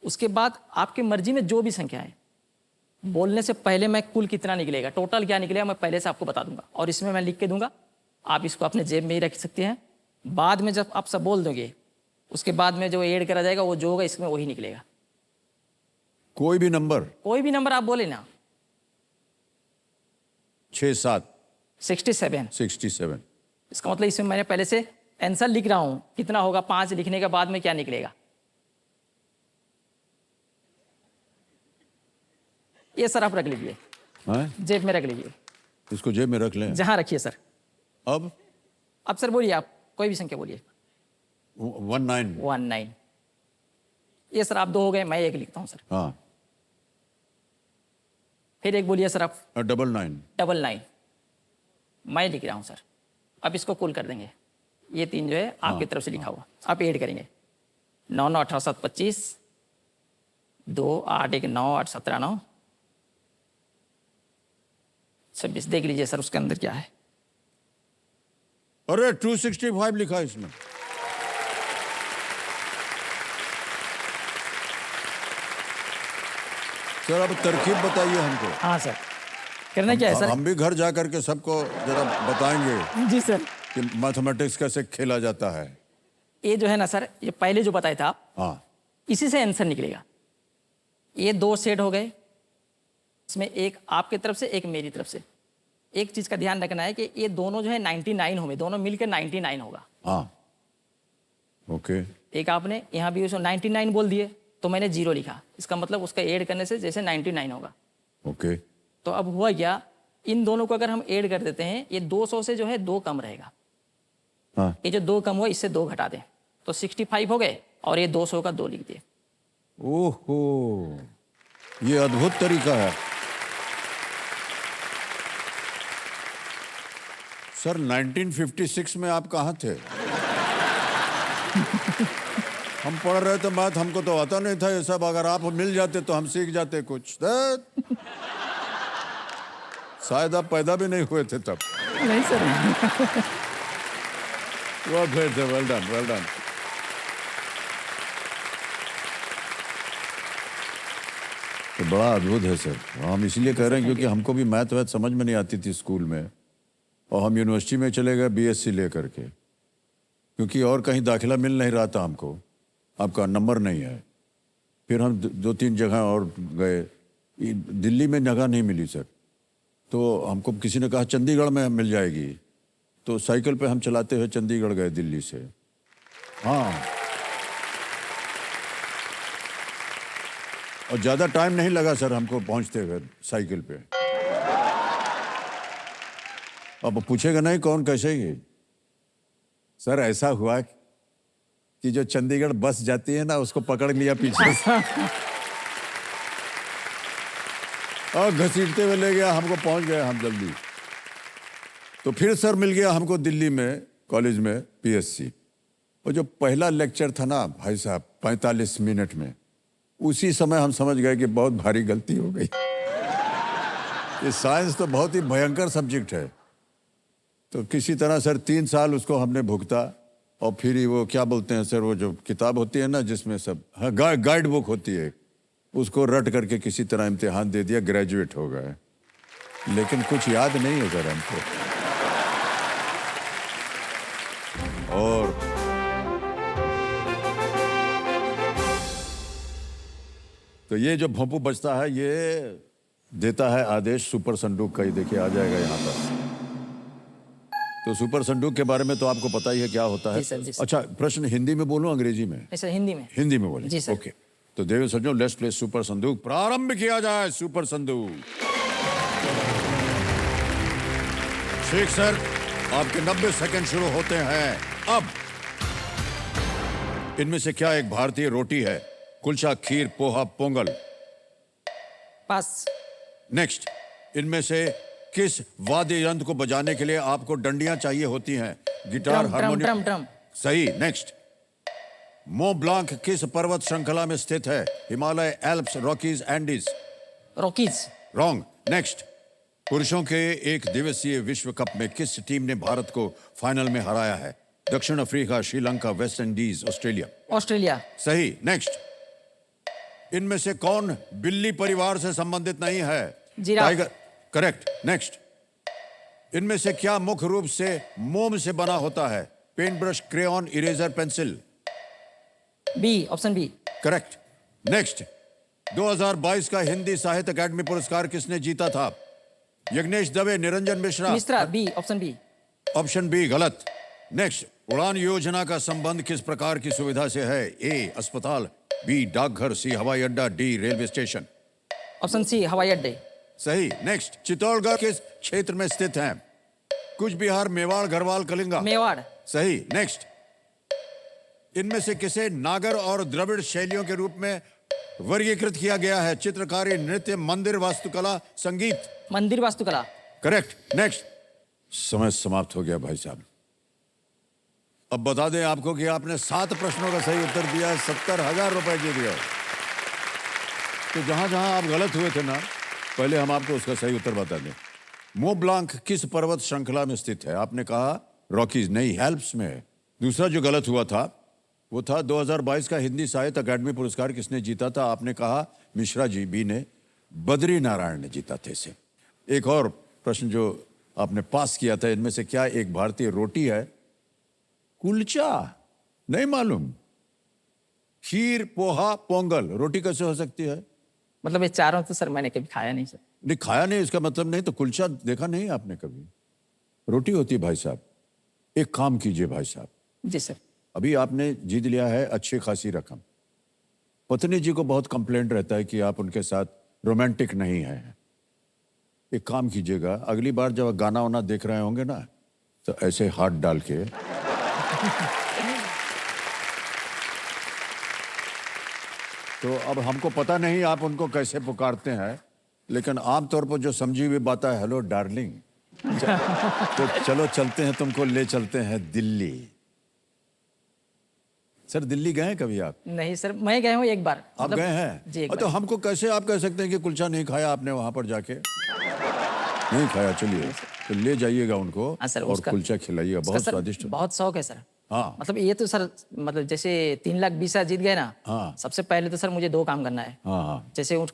उसके बाद आपकी मर्जी में जो भी संख्या है बोलने से पहले मैं कुल कितना निकलेगा, टोटल क्या निकलेगा, मैं पहले से आपको बता दूंगा और इसमें मैं लिख के दूंगा। आप इसको अपने जेब में ही रख सकते हैं। बाद में जब आप सब बोल दोगे उसके बाद में जो ऐड करा जाएगा वो जो होगा इसमें वही निकलेगा। कोई भी नंबर? कोई भी नंबर आप बोले ना। 6, 7, 67। 67। इसका मतलब इसमें मैंने पहले से आंसर लिख रहा हूं कितना होगा, 5 लिखने के बाद में क्या निकलेगा। ये सर आप रख लीजिए, हाँ? जेब में रख लीजिए। इसको जेब में रख लें। जहां रखिए सर। अब सर बोलिए, आप कोई भी संख्या बोलिए। 19। 19। ये सर आप 2 हो गए, मैं 1 लिखता हूं सर। हाँ। फिर एक बोलिए सर आप। 99। 99 मैं लिख रहा हूं सर। अब इसको कुल कर देंगे। ये 3 जो है आपकी तरफ से लिखा हुआ, आप ऐड करेंगे। 9 9 18 7 25, 2 8 1 9 8 17 9 26। देख लीजिए सर उसके अंदर क्या है। अरे 265 लिखा है इसमें। सर अब तरकीब बताइए हमको। हाँ सर, करना क्या है सर? हम भी घर जा करके सबको जरा बताएंगे जी सर। कि मैथमेटिक्स कैसे खेला जाता है। ये जो है ना सर, ये पहले जो बताया था आप, हाँ। इसी से आंसर निकलेगा। ये 2 सेट हो गए, इसमें एक आपकी तरफ से एक मेरी तरफ से। एक चीज का ध्यान रखना है कि ये दोनों जो है 99 होंगे, दोनों मिलकर 99 होगा। हाँ। ओके। एक आपने यहाँ भी उसको 99 बोल दिए तो मैंने 0 लिखा, इसका मतलब उसका ऐड करने से जैसे 99 होगा। ओके। तो अब हुआ क्या, इन दोनों को अगर हम ऐड कर देते हैं, ये 200 से जो है 2 कम रहेगा। हाँ। ये जो 2 कम हुआ इससे 2 घटा दें तो 65 हो गए, और ये 200 का 2 लिख दिए। ओहो, ये अद्भुत तरीका है। सर 1956 में आप कहाँ थे? हम पढ़ रहे थे मैथ, हमको तो आता नहीं था ये सब। अगर आप मिल जाते तो हम सीख जाते कुछ। शायद आप पैदा भी नहीं हुए थे तब। नहीं सर। बहुत ग्रेट है, वेल डन, वेल डन। तो बड़ा अद्भुत है सर। हम इसलिए कह रहे हैं क्योंकि हमको भी मैथ वैथ समझ में नहीं आती थी स्कूल में, और हम यूनिवर्सिटी में चले गए बीएससी लेकर के, क्योंकि और कहीं दाखिला मिल नहीं रहा था हमको, आपका नंबर नहीं है। फिर हम 2-3 जगह और गए, दिल्ली में जगह नहीं मिली सर। तो हमको किसी ने कहा चंडीगढ़ में मिल जाएगी, तो साइकिल पे हम चलाते हुए चंडीगढ़ गए दिल्ली से। हाँ, और ज़्यादा टाइम नहीं लगा सर हमको पहुंचते हुए साइकिल पे। अब पूछेगा नहीं कौन कैसे ही। सर ऐसा हुआ कि जो चंडीगढ़ बस जाती है ना, उसको पकड़ लिया पीछे से और घसीटते हुए ले गया हमको, पहुंच गए हम जल्दी। तो फिर सर मिल गया हमको दिल्ली में कॉलेज में पीएससी। और जो पहला लेक्चर था ना भाई साहब 45 मिनट में, उसी समय हम समझ गए कि बहुत भारी गलती हो गई। ये साइंस तो बहुत ही भयंकर सब्जेक्ट है। तो किसी तरह सर 3 साल उसको हमने भुगता, और फिर ही वो क्या बोलते हैं सर, वो जो किताब होती है ना जिसमें सब, हाँ, गाइड बुक होती है, उसको रट करके किसी तरह इम्तिहान दे दिया, ग्रेजुएट हो गए। लेकिन कुछ याद नहीं है सर हमको। और तो ये जो भोंपू बजता है ये देता है आदेश सुपर संडूक का। ही देखिए आ जाएगा यहाँ पर। तो सुपर संडूक के बारे में तो आपको पता ही है क्या होता है। जी सर, जी सर। अच्छा, प्रश्न हिंदी में बोलूं अंग्रेजी में? नहीं सर, हिंदी में। हिंदी में बोले? जी सर। ओके। तो देव सज्जनों, लेट्स प्ले सुपर संदूक। प्रारंभ किया जाए सुपर संदूक। ठीक सर, आपके 90 सेकंड शुरू होते हैं अब। इनमें से क्या एक भारतीय रोटी है? कुलचा, खीर, पोहा, पोंगल? पास। नेक्स्ट, इनमें से किस वाद्य यंत्र को बजाने के लिए आपको डंडियां चाहिए होती हैं? Guitar, harmonium? ड्रम। सही। नेक्स्ट, मो ब्लांक किस पर्वत श्रृंखला में स्थित है? Himalaya, Alps, Rockies, Andes? Rockies. Wrong. Next, पुरुषों के एक दिवसीय विश्व कप में किस टीम ने भारत को फाइनल में हराया है? दक्षिण Africa, Sri Lanka, West Indies, Australia? Australia. सही। नेक्स्ट, इनमें से कौन बिल्ली परिवार से संबंधित नहीं है? जिराफ। टाइगर। करेक्ट। नेक्स्ट। इनमें से क्या मुख्य रूप से मोम से बना होता है? Paint brush, crayon, eraser, pencil. B, option B. Correct. Next. 2022 का हिंदी साहित्य अकादमी पुरस्कार किसने जीता था? Yagnesh Dave, Niranjan Mishra. Mishra, B, option B. Option B गलत। नेक्स्ट। उड़ान योजना का संबंध किस प्रकार की सुविधा से है? ए अस्पताल, बी डाकघर, सी हवाई अड्डा, D railway station. Option C, हवाई अड्डे। सही। नेक्स्ट। चित्तौड़गढ़ किस क्षेत्र में स्थित है? कुछ बिहार, मेवाड़, गढ़वाल, कलिंगा। मेवाड़। सही। नेक्स्ट। इनमें से किसे नागर और द्रविड़ शैलियों के रूप में वर्गीकृत किया गया है? चित्रकारी, नृत्य, मंदिर वास्तुकला, संगीत। मंदिर वास्तुकला। करेक्ट। नेक्स्ट। समय समाप्त हो गया भाई साहब। अब बता दें आपको कि आपने 7 प्रश्नों का सही उत्तर दिया है, 70,000 रुपए जीत गए। तो जहां जहां आप गलत हुए थे ना, पहले हम आपको उसका सही उत्तर बता दें। मो ब्लांक किस पर्वत श्रृंखला में स्थित है? आपने कहा रॉकीज, नहीं, एल्प्स में है। दूसरा जो गलत हुआ था वो था 2022 का हिंदी साहित्य अकादमी पुरस्कार किसने जीता था? आपने कहा मिश्रा जी, बी ने, बद्री नारायण ने जीता थे इसे। एक और प्रश्न जो आपने पास किया था, इनमें से क्या एक भारतीय रोटी है? कुलचा। नहीं मालूम? खीर, पोहा, पोंगल। रोटी कैसे हो सकती है? मतलब ये चारों तो सर मैंने कभी खाया नहीं सर। नहीं खाया नहीं इसका मतलब नहीं तो कुलचा देखा नहीं आपने कभी? रोटी होती है भाई साहब। एक काम कीजिए भाई साहब, जी सर। अभी आपने जीत लिया है अच्छी खासी रकम। पत्नी जी को बहुत कंप्लेंट रहता है कि आप उनके साथ रोमांटिक नहीं हैं। एक काम कीजिएगा, अगली बार जब गाना वाना देख रहे होंगे ना, तो ऐसे हाथ डाल के तो अब हमको पता नहीं आप उनको कैसे पुकारते हैं, लेकिन आमतौर पर जो समझी हुई बात है, हेलो डार्लिंग, तो चलो चलते हैं, तुमको ले चलते हैं दिल्ली। सर दिल्ली गए हैं कभी आप? नहीं सर, मैं गया हूँ एक बार। आप मतलब- गए हैं? जी एक तो बार। हमको कैसे आप कह सकते हैं कि कुलचा नहीं खाया आपने वहां पर जाके? नहीं खाया, चलिए तो ले जाइएगा उनको हाँ सर, और उसका- कुलचा खिलाइएगा, उसका बहुत सर स्वादिष्ट। बहुत शौक है सर। हाँ। मतलब ये तो सर, मतलब जैसे 3,20,000 जीत गए ना, हाँ। सबसे पहले तो सर मुझे 2 काम करना है। हाँ हाँ। जैसे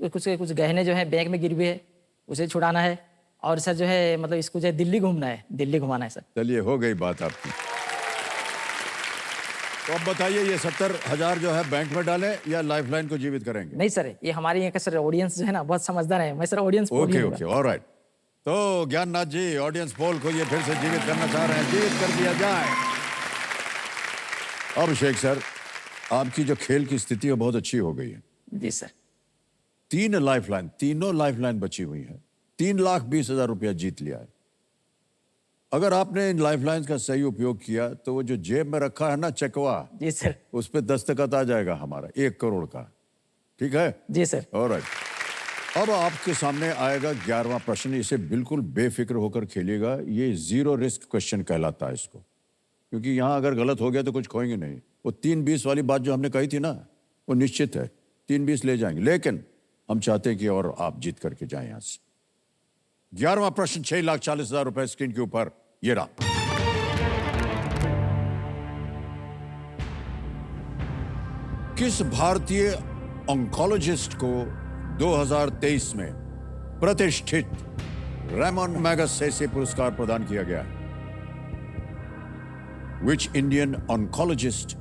कुछ गहने जो है बैंक में गिर हुए है, उसे छुड़ाना है, और सर जो है मतलब इसको जो है दिल्ली घूमना है, दिल्ली घुमाना है सर। चलिए हो गई बात आपकी। तो अब बताइए, ये 70,000 जो है बैंक में डालें या लाइफलाइन को जीवित करेंगे? नहीं सर, ये हमारे यहाँ का सर ऑडियंस जो है ना बहुत समझदार है। मैं sir audience okay okay, alright. तो ज्ञाननाथ जी, ऑडियंस पोल को ये फिर से जीवित करना चाह रहे हैं, जीवित कर दिया जाए। अब शेख सर, आपकी जो खेल की स्थिति है बहुत अच्छी हो गई है। जी सर। 3 लाइफलाइन, तीनों लाइफलाइन बची हुई है। 3,20,000 रुपया जीत लिया है। अगर आपने इन लाइफलाइंस का सही उपयोग किया तो वो जो जेब में रखा है ना चकवा, जी सर। उस पे दस्तखत आ जाएगा हमारा 1 करोड़ का। ठीक है? जी सर। ऑलराइट। अब आपके सामने आएगा 11वां प्रश्न। इसे बिल्कुल बेफिक्र होकर खेलिएगा। ये 0 रिस्क क्वेश्चन कहलाता है इसको, क्योंकि यहाँ अगर गलत हो गया तो कुछ खोएंगे नहीं। वो 3-20 वाली बात जो हमने कही थी ना, वो निश्चित है 3-20 ले जाएंगे, लेकिन हम चाहते हैं कि और आप जीत करके जाएं यहाँ से। 11वां प्रश्न, 6,40,000 रुपए स्क्रीन के ऊपर ये रहा। किस भारतीय ऑन्कोलॉजिस्ट को 2023 में प्रतिष्ठित रेमन मैगसेसे पुरस्कार प्रदान किया गया है? Which Indian oncologist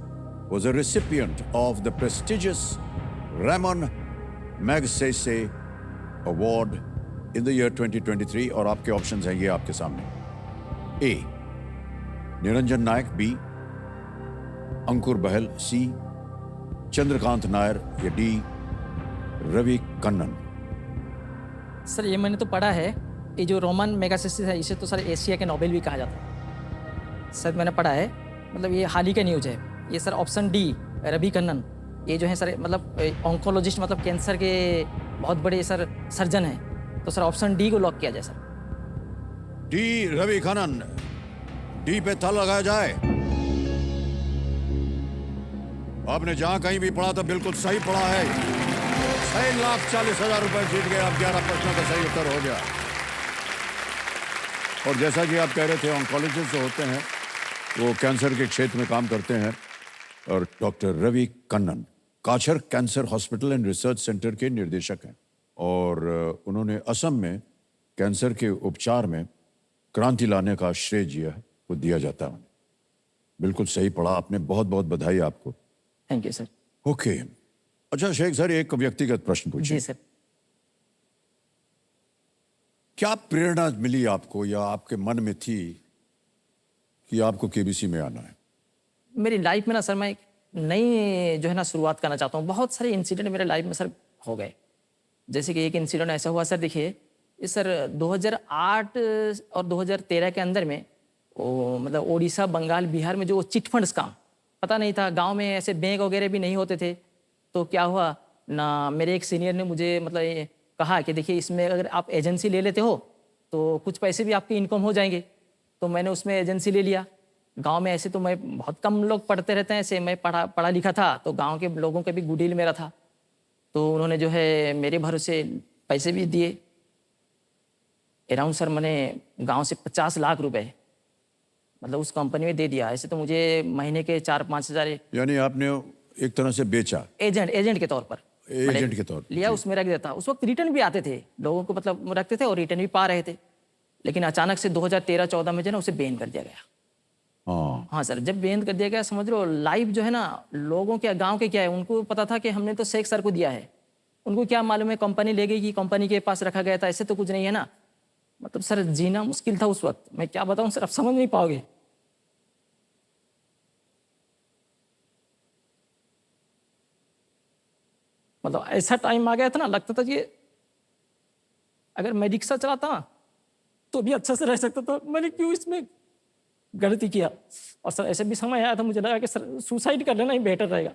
was a recipient of the prestigious Ramon Magsaysay Award in the year 2023? और आपके ऑप्शंस हैं ये आपके सामने। ए निरंजन नायक, बी अंकुर बहल, सी चंद्रकांत नायर, या डी रवि कन्नन। सर ये मैंने तो पढ़ा है, ये जो रोमन मेगासिस है इसे तो सर एशिया के नोबेल भी कहा जाता है। सर मैंने पढ़ा है, मतलब ये हाल ही का न्यूज है। ये sir option D Ravi Kannan, ये जो है सर मतलब ऑन्कोलॉजिस्ट, मतलब कैंसर के बहुत बड़े सर सर्जन हैं। तो सर ऑप्शन डी को लॉक किया जाए sir. D Ravi Kannan, D पे ताला लगाया जाए। आपने जहां कहीं भी पढ़ा था बिल्कुल सही पढ़ा है। 6,40,000 रुपए जीत गए आप। 11 प्रश्नों का सही उत्तर हो गया। और जैसा कि आप कह रहे थे, ऑन्कोलॉजिस्ट जो होते हैं वो कैंसर के क्षेत्र में काम करते हैं, और doctor Ravi Kannan Cachar Cancer Hospital and Research Centre के निर्देशक हैं और उन्होंने असम में कैंसर के उपचार में क्रांति लाने का श्रेय दिया जाता है उन्हें। बिल्कुल सही पढ़ा आपने, बहुत बहुत बधाई आपको। Thank you sir. ओके, अच्छा शेख सर, एक व्यक्तिगत प्रश्न पूछिए। जी सर। क्या प्रेरणा मिली आपको या आपके मन में थी कि आपको केबीसी में आना है? मेरी लाइफ में ना सर, मैं एक नई जो है ना शुरुआत करना चाहता हूँ। बहुत सारे इंसिडेंट मेरे लाइफ में सर हो गए। जैसे कि एक इंसिडेंट ऐसा हुआ सर, देखिए इस सर 2008 और 2013 के अंदर में वो मतलब उड़ीसा, बंगाल, बिहार में जो चिट फंड्स काम पता नहीं था, गांव में ऐसे बैंक वगैरह भी नहीं होते थे। तो क्या हुआ ना, मेरे एक सीनियर ने मुझे मतलब ये कहा कि देखिए इसमें अगर आप एजेंसी ले लेते हो तो कुछ पैसे भी आपकी इनकम हो जाएंगे। तो मैंने उसमें एजेंसी ले लिया। गांव में ऐसे तो मैं बहुत कम लोग पढ़ते रहते हैं, ऐसे मैं पढ़ा लिखा था, तो गांव के लोगों का भी गुडविल मेरा था। तो उन्होंने जो है मेरे भरोसे पैसे भी दिए। अराउंड सर मैंने गांव से 50 लाख रुपए मतलब उस कंपनी में दे दिया। ऐसे तो मुझे महीने के 4-5 हज़ार, यानी आपने एक तरह से बेचा, एजेंट के तौर पर एजेंट के तौर पर लिया, उसमें रख देता। उस वक्त रिटर्न भी आते थे लोगों को, मतलब रखते थे और रिटर्न भी पा रहे थे। लेकिन अचानक से 2013-14 में जो है ना उसे बैन कर दिया गया। हाँ सर, जब बैन कर दिया गया, समझ लो लाइव जो है ना लोगों के, गांव के क्या है, उनको पता था कि हमने तो शेख सर को दिया है। उनको क्या मालूम है कंपनी ले गई कि कंपनी के पास रखा गया था, ऐसे तो कुछ नहीं है ना। मतलब सर जीना मुश्किल था उस वक्त। मैं क्या बताऊं सर, आप समझ नहीं पाओगे। मतलब ऐसा टाइम आ गया था ना, लगता था कि अगर मैं रिक्शा चलाता तो भी अच्छा से रह सकता था, मैंने क्यों इसमें गलती किया। और सर ऐसे भी समय आया था, मुझे लगा कि सर सुसाइड कर लेना ही बेटर रहेगा।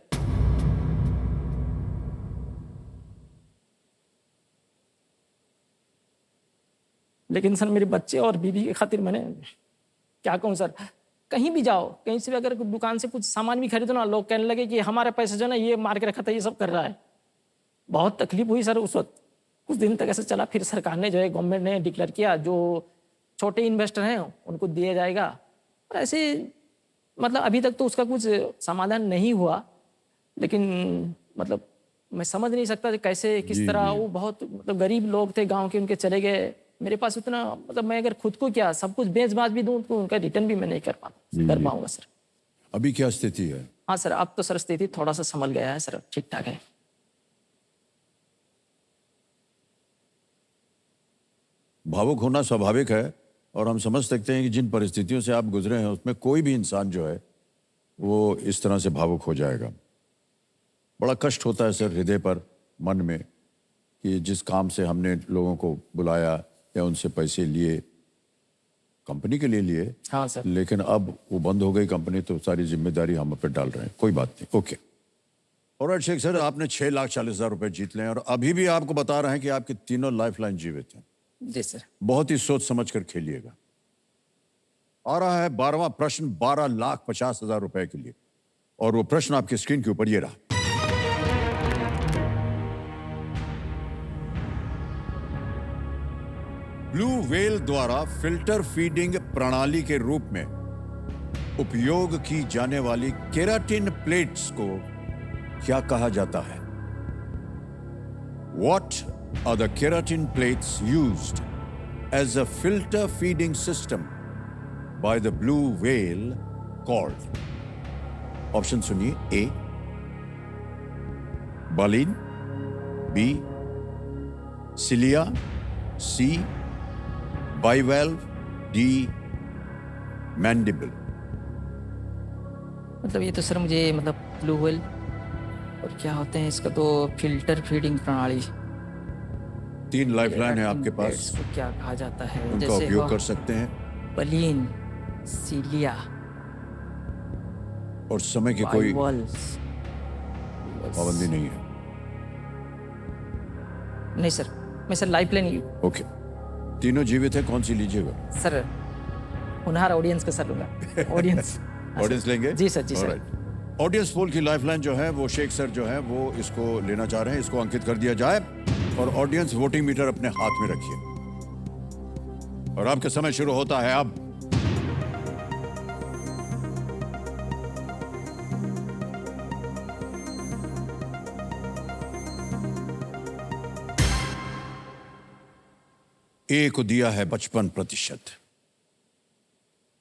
लेकिन सर मेरे बच्चे और बीवी के खातिर मैंने क्या कहूँ सर, कहीं भी जाओ, कहीं से भी अगर दुकान से कुछ सामान भी खरीदो ना, लोग कहने लगे कि हमारे पैसे जो है ना ये मार के रखा था, ये सब कर रहा है। बहुत तकलीफ हुई सर उस वक्त। कुछ दिन तक ऐसे चला, फिर सरकार ने जो है, गवर्नमेंट ने डिक्लेयर किया जो छोटे इन्वेस्टर हैं उनको दिया जाएगा। ऐसे मतलब अभी तक तो उसका कुछ समाधान नहीं हुआ। लेकिन मतलब मैं समझ नहीं सकता कि कैसे किस तरह वो बहुत मतलब गरीब लोग थे गांव के, उनके चले गए। मेरे पास उतना मतलब मैं अगर खुद को क्या सब कुछ बेच बाच भी दूं तो उनका रिटर्न भी मैं नहीं कर पाऊंगा सर। अभी क्या स्थिति है? हाँ सर, अब तो सर स्थिति थोड़ा सा संभल गया है सर, ठीक ठाक है। भावुक होना स्वाभाविक है और हम समझ सकते हैं कि जिन परिस्थितियों से आप गुजरे हैं उसमें कोई भी इंसान जो है वो इस तरह से भावुक हो जाएगा। बड़ा कष्ट होता है सर हृदय पर, मन में, कि जिस काम से हमने लोगों को बुलाया या उनसे पैसे लिए, कंपनी के लिए लिए, हाँ सर, लेकिन अब वो बंद हो गई कंपनी, तो सारी जिम्मेदारी हम पर डाल रहे हैं। कोई बात नहीं, ओके। और शेख सर, आपने 6,40,000 रुपए जीत लिए और अभी भी आपको बता रहे हैं कि आपकी तीनों लाइफलाइन जीवित हैं। जी सर। बहुत ही सोच समझ कर खेलिएगा। आ रहा है 12वां प्रश्न 12,50,000 रुपए के लिए, और वो प्रश्न आपकी स्क्रीन के ऊपर ये रहा। ब्लू व्हेल द्वारा फिल्टर फीडिंग प्रणाली के रूप में उपयोग की जाने वाली केराटिन प्लेट्स को क्या कहा जाता है? What are the keratin plates used as a filter feeding system by the blue whale called? Option सुनिए। A, baleen, B, cilia, C, bivalve, D, mandible। मतलब ये तो सर मुझे मतलब ब्लू व्हेल और क्या होते हैं इसका तो फिल्टर फीडिंग प्रणाली, 3 लाइफलाइन है आपके पास, इसको क्या कहा जाता है? उनका जैसे उपयोग कर सकते हैं बलीन, सीलिया और समय की कोई बाइवल्व्स। पाबंदी नहीं है। नहीं सर, मैं सर लाइफलाइन ओके, तीनों जीवित है, कौन सी लीजिएगा? सर होनहार ऑडियंस का सर लूंगा। ऑडियंस ऑडियंस लेंगे? जी सर, जी सर। ऑडियंस पोल की लाइफलाइन जो है वो शेख सर जो है वो इसको लेना चाह रहे हैं, इसको अंकित कर दिया जाए और ऑडियंस वोटिंग मीटर अपने हाथ में रखिए और आपका समय शुरू होता है अब। ए को दिया है 55%।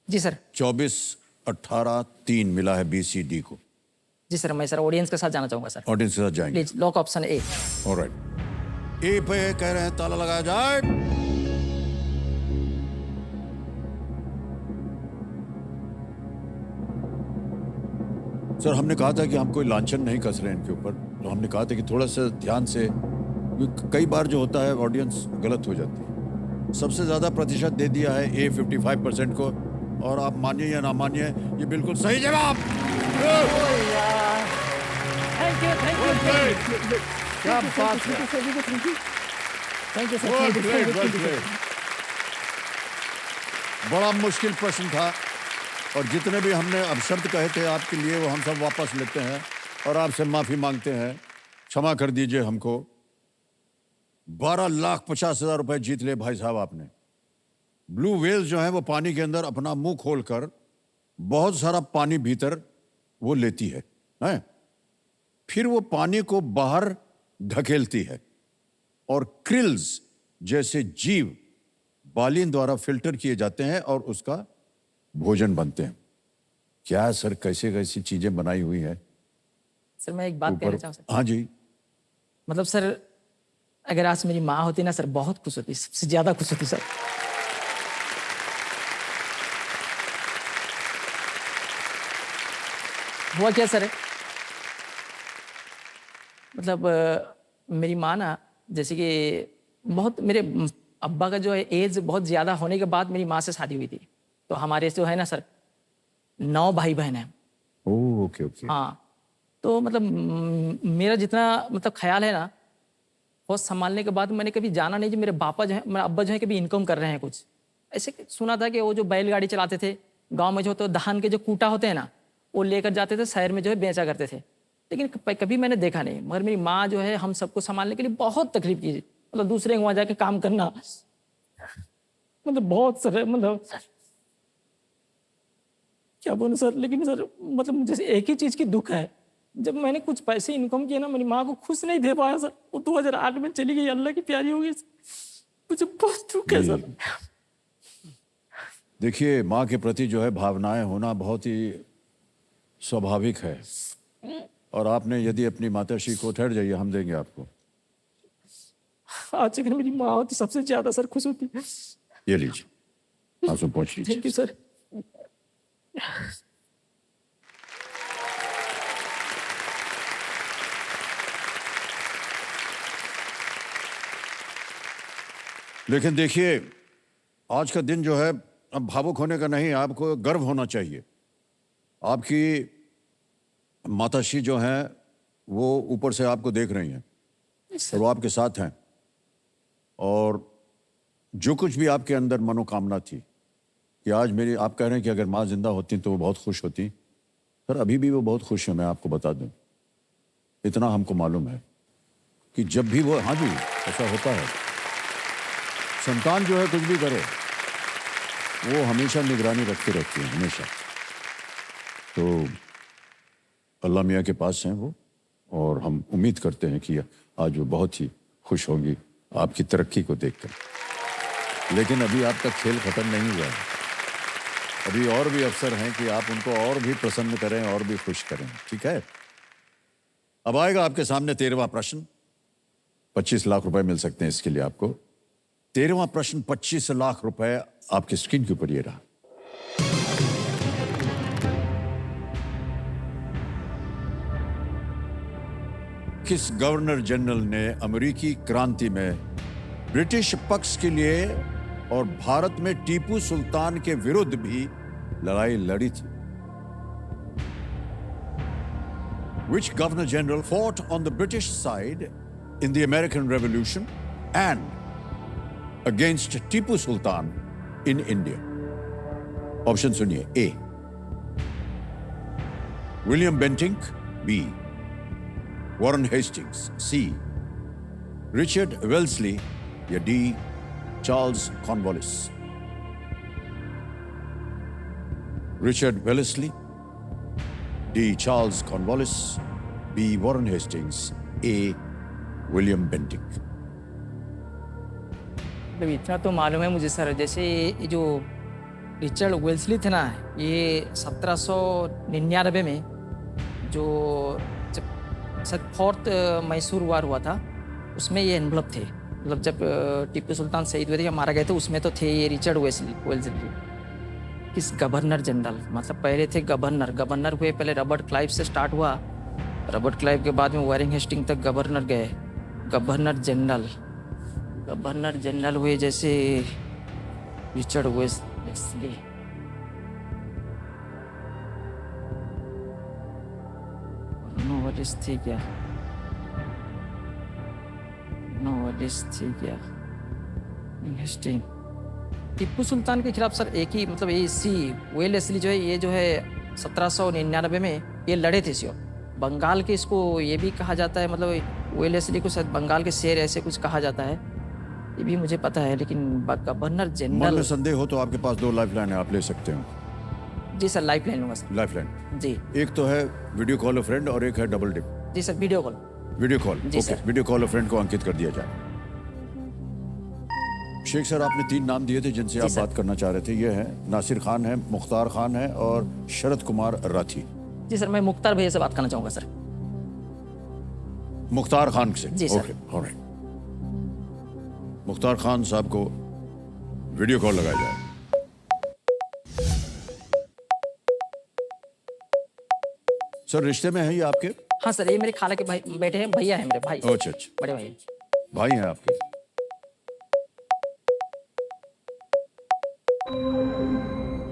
जी सर। 24, 18, 3 मिला है बी सी डी को। जी सर, मैं सर ऑडियंस के साथ जाना चाहूंगा सर। ऑडियंस के साथ जाएंगे। Please lock option A. Alright, A पे कह रहे हैं ताला लगाया जाए। सर हमने कहा था कि हम कोई लांछन नहीं कस रहे हैं इनके ऊपर, तो हमने कहा था कि थोड़ा सा ध्यान से, कई बार जो होता है ऑडियंस गलत हो जाती है। सबसे ज्यादा प्रतिशत दे दिया है ए 55% को, और आप मानिए या ना मानिए ये बिल्कुल सही जवाब। थैंक यू क्या बात है। Thank you Good, great, well played। बड़ा मुश्किल प्रश्न था, और जितने भी हमने अब शब्द कहे थे आपके लिए वो हम सब वापस लेते हैं और आपसे माफी मांगते हैं। क्षमा कर दीजिए हमको। 12,50,000 रुपए जीत ले भाई साहब आपने। ब्लू व्हेल जो है वो पानी के अंदर अपना मुंह खोलकर बहुत सारा पानी भीतर वो लेती है, हैं? फिर वो पानी को बाहर ढकेलती है, और क्रिल्स जैसे जीव बालिन द्वारा फिल्टर किए जाते हैं और उसका भोजन बनते हैं। क्या सर कैसे कैसी चीजें बनाई हुई हैं सर। मैं एक बात कहना चाहूँ सर। हाँ जी। मतलब सर, अगर आज मेरी माँ होती ना सर, बहुत खुश होती, सबसे ज्यादा खुश होती सर। हुआ क्या सर, मतलब मेरी माँ ना, जैसे कि बहुत, मेरे अब्बा का जो है एज बहुत ज़्यादा होने के बाद मेरी माँ से शादी हुई थी। तो हमारे जो है ना सर 9 भाई बहन हैं। Oh okay okay. हाँ, तो मतलब मेरा जितना मतलब ख्याल है ना, बहुत संभालने के बाद मैंने कभी जाना नहीं कि मेरे पापा जो है, मेरे अब्बा जो है कभी इनकम कर रहे हैं कुछ। ऐसे सुना था कि वो जो बैलगाड़ी चलाते थे गांव में, जो तो धान के जो कूटा होते हैं ना, वो लेकर जाते थे शहर में जो है बेचा करते थे। लेकिन कभी मैंने देखा नहीं। मगर मेरी माँ जो है हम सबको संभालने के लिए बहुत तकलीफ की, मतलब दूसरे के वहाँ जाके काम करना, मतलब बहुत सर, मतलब क्या बोलूं सर। लेकिन सर मतलब जैसे एक ही चीज़ की दुख है, जब मैंने कुछ पैसे इनकम किए ना, मेरी माँ को खुश नहीं दे पाया सर। वो 2008 में चली गई, अल्लाह की प्यारी हो गई। मुझे बहुत दुख है सर। देखिए, माँ के प्रति जो है भावनाएं होना बहुत ही स्वाभाविक है, और आपने यदि अपनी माताश्री को, ठहर जाइए हम देंगे आपको। आज अगर मेरी माँ होती सबसे ज्यादा सर खुश होती। ये लीजिए, आंसू पहुंच लीजिए। Thank you sir. लेकिन देखिए, आज का दिन जो है अब भावुक होने का नहीं, आपको गर्व होना चाहिए। आपकी माताश्री जो हैं वो ऊपर से आपको देख रही हैं और वो आपके साथ हैं, और जो कुछ भी आपके अंदर मनोकामना थी कि आज मेरी, आप कह रहे हैं कि अगर माँ जिंदा होती तो वो बहुत खुश होती। सर अभी भी वो बहुत खुश है, मैं आपको बता दूं। इतना हमको मालूम है कि जब भी वो, हाँ जी ऐसा होता है, संतान जो है कुछ भी करे वो हमेशा निगरानी रखती रहती है, हमेशा। तो अल्लाह मियाँ के पास हैं वो, और हम उम्मीद करते हैं कि आज वो बहुत ही खुश होंगी आपकी तरक्की को देखकर। लेकिन अभी आपका खेल खत्म नहीं हुआ है, अभी और भी अवसर हैं कि आप उनको और भी प्रसन्न करें और भी खुश करें, ठीक है? अब आएगा आपके सामने 13वां प्रश्न। 25 लाख रुपए मिल सकते हैं इसके लिए आपको। 13वां प्रश्न, 25 लाख रुपए आपकी स्क्रीन के ऊपर ये रहा। किस गवर्नर जनरल ने अमेरिकी क्रांति में ब्रिटिश पक्ष के लिए और भारत में टीपू सुल्तान के विरुद्ध भी लड़ाई लड़ी थी? Which governor general fought on the British side in the American Revolution and against Tipu Sultan in India? Option सुनिए। A William Bentinck, B Warren Hastings, C Richard Wellesley, या D Charles Cornwallis. Richard Wellesley, D Charles Cornwallis, B Warren Hastings, A William Bentinck. मतलब इतना तो मालूम है मुझे सर, जैसे ये जो रिचर्ड वेल्सली थे ना, ये 1799 में जो जब शायद फोर्थ मैसूर वार हुआ था, उसमें ये इन्वॉल्व थे। मतलब जब टीपू सुल्तान शहीद हुए थे या मारा गए थे, उसमें तो थे ये रिचर्ड वेल्सली। किस गवर्नर जनरल, मतलब पहले थे गवर्नर हुए, पहले रॉबर्ट क्लाइव से स्टार्ट हुआ, रॉबर्ट क्लाइव के बाद में वारिंग हेस्टिंग तक गवर्नर गए, गवर्नर जनरल हुए जैसे रिचर्ड वेल्सली। नोवालिस थी क्या? हेस्टिंग। टिप्पू सुल्तान के खिलाफ सर एक ही, मतलब ये इसी वेल्सली जो है, ये जो है 1799 में ये लड़े थे सियोर। बंगाल के इसको ये भी कहा जाता है, मतलब वेल्सली को शायद बंगाल के शेर ऐसे कुछ कहा जाता है, ये भी मुझे पता है। लेकिन गवर्नर मन जनरल। में संदेह हो तो आपके पास 2 लाइफलाइन है, आप ले सकते हो। जी सर, लाइफ लाइन लूँगा सर। लाइफलाइन जी एक तो है वीडियो कॉल अ फ्रेंड और एक है डबल डिप। जी sir, video call. Video call, जी okay, sir. Video call a friend को अंकित कर दिया जाए। शेख सर, आपने 3 नाम दिए थे जिनसे आप सर। बात करना चाह रहे थे। ये है नासिर खान है, मुख्तार खान है और शरद कुमार राठी। जी सर, मैं मुख्तार भैया से बात करना चाहूँगा सर। मुख्तार खान से? जी sir. Okay, alright. Mukhtar Khan sahab को वीडियो कॉल लगाया जाए। सर, रिश्ते में है ये आपके? हाँ सर, ये मेरे खाला के भाई बेटे हैं, भैया है मेरे भाई, अच्छा अच्छा, बड़े भाई। भाई हैं आपके।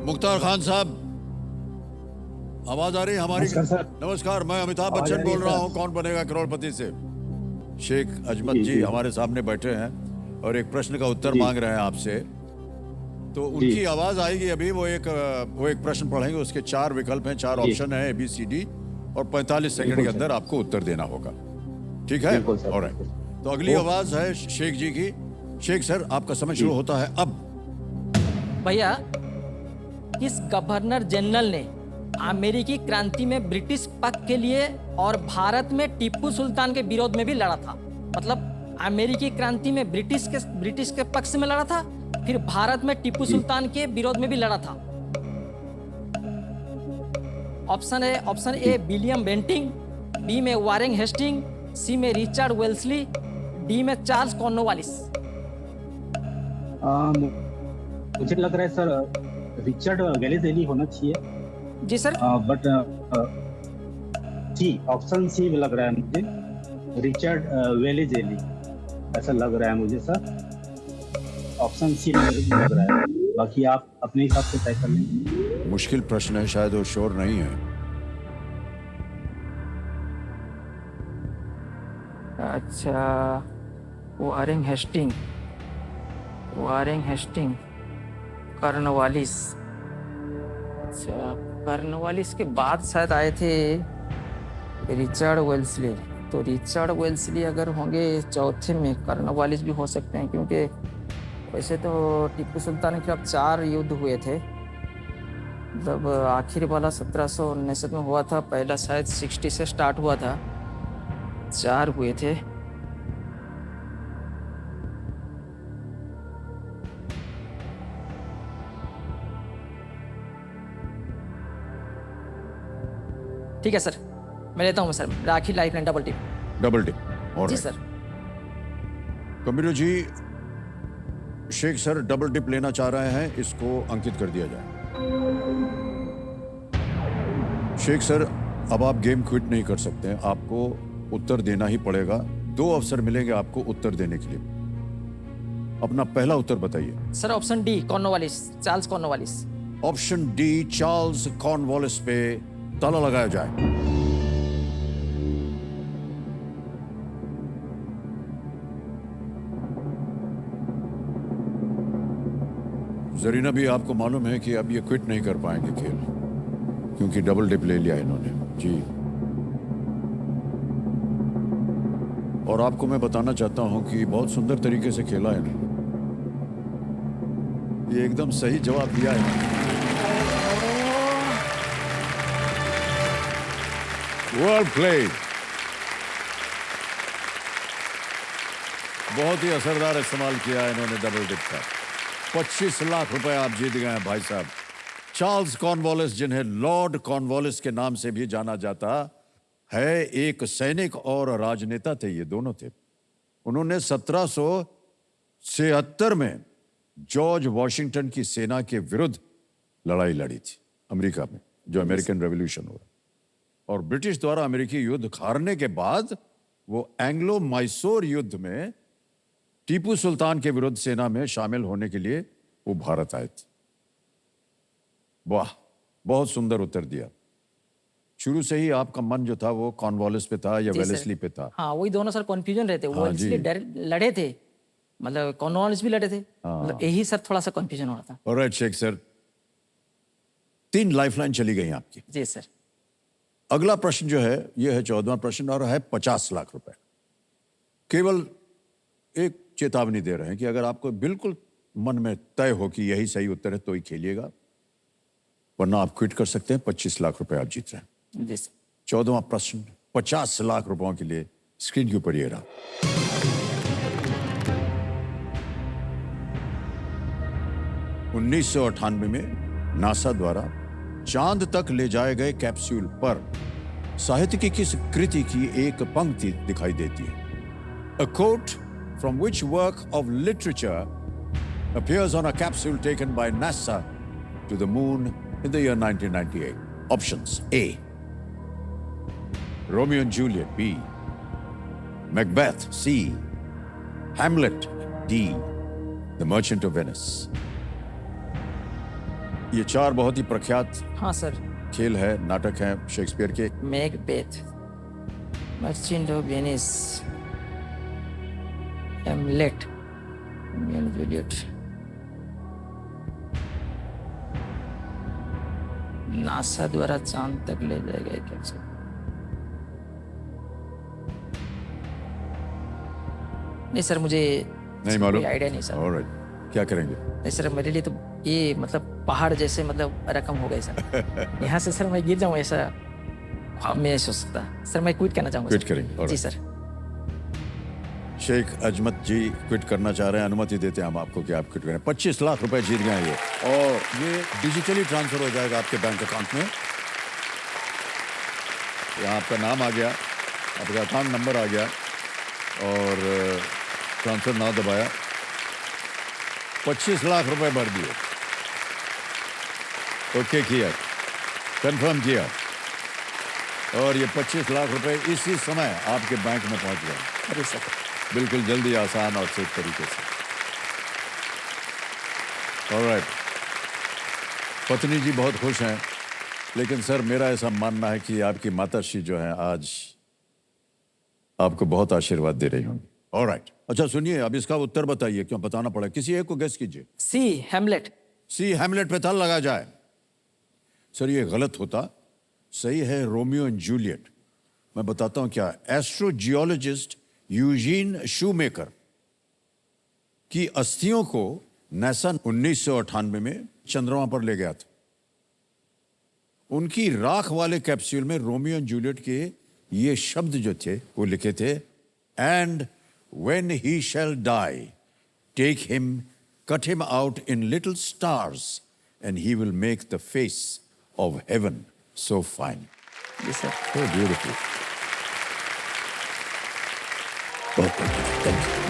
मुख्तार खान साहब, आवाज आ रही है हमारी? नमस्कार सर। नमस्कार, मैं अमिताभ आवाज बच्चन आ रही है बोल रहा सर। हूँ कौन बनेगा करोड़पति से। शेख अजमत जी हमारे सामने बैठे हैं और एक प्रश्न का उत्तर मांग रहे हैं आपसे। तो उनकी आवाज आएगी अभी। वो एक प्रश्न पढ़ेंगे, उसके 4 विकल्प हैं, 4 ऑप्शन है, ABCD, और 45 सेकंड के अंदर आपको उत्तर देना होगा। ठीक है? बिल्कुल सर, ऑलराइट। बिल्कुल। तो अगली आवाज है शेख जी की। शेख सर, आपका समय शुरू होता है अब। भैया, किस गवर्नर जनरल ने अमेरिकी क्रांति में ब्रिटिश पक्ष के लिए और भारत में टिप्पू सुल्तान के विरोध में भी लड़ा था? मतलब अमेरिकी क्रांति में ब्रिटिश के पक्ष में लड़ा था, फिर भारत में टिप्पू सुल्तान के विरोध में भी लड़ा था। Option A William Bentinck, B में वारिंग हेस्टिंग, सी में रिचर्ड वेल्सली, डी में चार्ल्स कॉर्नवालिस। मुझे लग रहा है सर रिचर्ड वेलेज़ली होना चाहिए। जी sir. But C, option C में लग रहा है मुझे, रिचर्ड वेलेज़ली, ऐसा लग रहा है मुझे सर। ऑप्शन सी लग रहा है, बाकी आप अपने हिसाब से तय कर लें। मुश्किल प्रश्न है, शायद वो श्योर नहीं है। अच्छा, वारिंग हेस्टिंग, कॉर्नवालिस। अच्छा, कॉर्नवालिस के बाद शायद आए थे रिचर्ड वेल्सली। तो रिचर्ड वेल्सली अगर होंगे चौथे में, कॉर्नवालिस भी हो सकते हैं, क्योंकि वैसे तो टिप्पू सुल्तान के खिलाफ 4 युद्ध हुए थे। मतलब आखिरी वाला 1769 में हुआ था, पहला शायद 60 से स्टार्ट हुआ था, 4 हुए थे। ठीक है सर, मैं लेता हूँ सर, राखी lifeline double dip. Double dip, जी alright. Sir. Computer ji, Sheikh sir double dip लेना चाह रहे हैं, इसको अंकित कर दिया जाए। शेख सर, अब आप गेम क्विट नहीं कर सकते हैं, आपको उत्तर देना ही पड़ेगा। 2 अवसर मिलेंगे आपको उत्तर देने के लिए। अपना पहला उत्तर बताइए। Sir option D, Cornwallis, Charles Cornwallis. Option D, Charles Cornwallis पे ताला लगाया जाए। जरीना भी, आपको मालूम है कि अब ये क्विट नहीं कर पाएंगे खेल, क्योंकि डबल डिप ले लिया इन्होंने जी। और आपको मैं बताना चाहता हूं कि बहुत सुंदर तरीके से खेला है इन्होंने। ये एकदम सही जवाब दिया है। Well played. बहुत ही असरदार इस्तेमाल किया इन्होंने डबल डिप का। 25 लाख रुपए आप जीत गए हैं भाई साहब। चार्ल्स कॉर्नवालिस, जिन्हें लॉर्ड कॉर्नवालिस के नाम से भी जाना जाता है, एक सैनिक और राजनेता थे, ये दोनों थे। उन्होंने 1776 में जॉर्ज वॉशिंगटन की सेना के विरुद्ध लड़ाई लड़ी थी अमेरिका में, जो अमेरिकन रेवोल्यूशन हुआ। और ब्रिटिश द्वारा अमेरिकी युद्ध हारने के बाद वो एंग्लो मैसूर युद्ध में टीपू सुल्तान के विरुद्ध सेना में शामिल होने के लिए वो भारत आए थे। वाह, बहुत सुंदर उत्तर दिया। शुरू से ही आपका मन जो था वो कॉर्नवालिस पे था या जी सर। वेलेस्ली पे था? हाँ, वही दोनों सर कंफ्यूजन रहते, वो हाँ जी। इसलिए लड़े थे, मतलब कॉर्नवालिस भी लड़े थे, मतलब यही सर थोड़ा सा कंफ्यूजन हो रहा था। ऑलराइट शेख सर, 3 लाइफलाइन चली गई आपकी। जी सर। अगला प्रश्न जो है ये है 14वां प्रश्न और है 50 लाख रुपए। केवल एक चेतावनी दे रहे हैं कि अगर आपको बिल्कुल मन में तय हो कि यही सही उत्तर है तो ही खेलिएगा, वरना आप क्विट कर सकते हैं। 25 लाख रुपए आप जीत रहे हैं। जी सर। 14वां प्रश्न 50 लाख रुपयों के लिए स्क्रीन के ऊपर ये रहा। 1998 में नासा द्वारा चांद तक ले जाए गए कैप्सूल पर साहित्य की किस कृति की एक पंक्ति दिखाई देती है? A quote from which work of literature appears on a capsule taken by NASA to the moon in the year 1998? Options: A. Romeo and Juliet. B. Macbeth. C. Hamlet. D. The Merchant of Venice. ये 4 बहुत ही प्रख्यात हाँ सर। खेल है, नाटक है शेक्सपियर के। Macbeth, merchant of Venice, Hamlet, Romeo and Juliet. NASA द्वारा चांद तक ले जाए गए कैप्सूल। नहीं सर, मुझे नहीं मालूम? कोई आइडिया नहीं सर। ऑलराइट, क्या करेंगे? नहीं सर, मेरे लिए तो ये मतलब पहाड़ जैसे मतलब रकम हो गए सर। यहाँ से सर मैं गिर जाऊँ ऐसा ख्वाब में नहीं सोच सकता सर। मैं क्विट करना चाहूँगा। क्विट करेंगे? जी alright. सर। शेख अजमत जी क्विट करना चाह रहे हैं, अनुमति देते हैं हम आपको कि आप क्विट करें। 25 लाख रुपए जीत गए ये, और ये डिजिटली ट्रांसफर हो जाएगा आपके बैंक अकाउंट में। यहाँ आपका नाम आ गया, आपका अकाउंट नंबर आ गया, और ट्रांसफर ना दबाया, 25 लाख रुपए भर दिए। ओके किया, कंफर्म किया, और ये 25 लाख रुपए इसी समय आपके बैंक में पहुंच गए। अरे सर, बिल्कुल जल्दी, आसान और सेफ तरीके से। ऑलराइट, पत्नी जी बहुत खुश हैं, लेकिन सर मेरा ऐसा मानना है कि आपकी माताश्री जो है आज आपको बहुत आशीर्वाद दे रही होंगी। ऑलराइट, अच्छा सुनिए, अब इसका उत्तर बताइए, क्यों बताना पड़ा? किसी एक को गेस कीजिए। सी हैमलेट। सी हैमलेट पे ताला लगा जाए। सर ये गलत होता, सही है रोमियो एंड जूलियट। मैं बताता हूं क्या। एस्ट्रोजियोलॉजिस्ट यूजीन शूमेकर की अस्थियों को नासा 1998 में चंद्रमा पर ले गया था। उनकी राख वाले कैप्सूल में रोमियो एंड जूलियट के ये शब्द जो थे वो लिखे थे, and when he shall die, take him, cut him out in little stars, and he will make the face of heaven so fine. जी सर। So beautiful. बहुत बहुत thank you.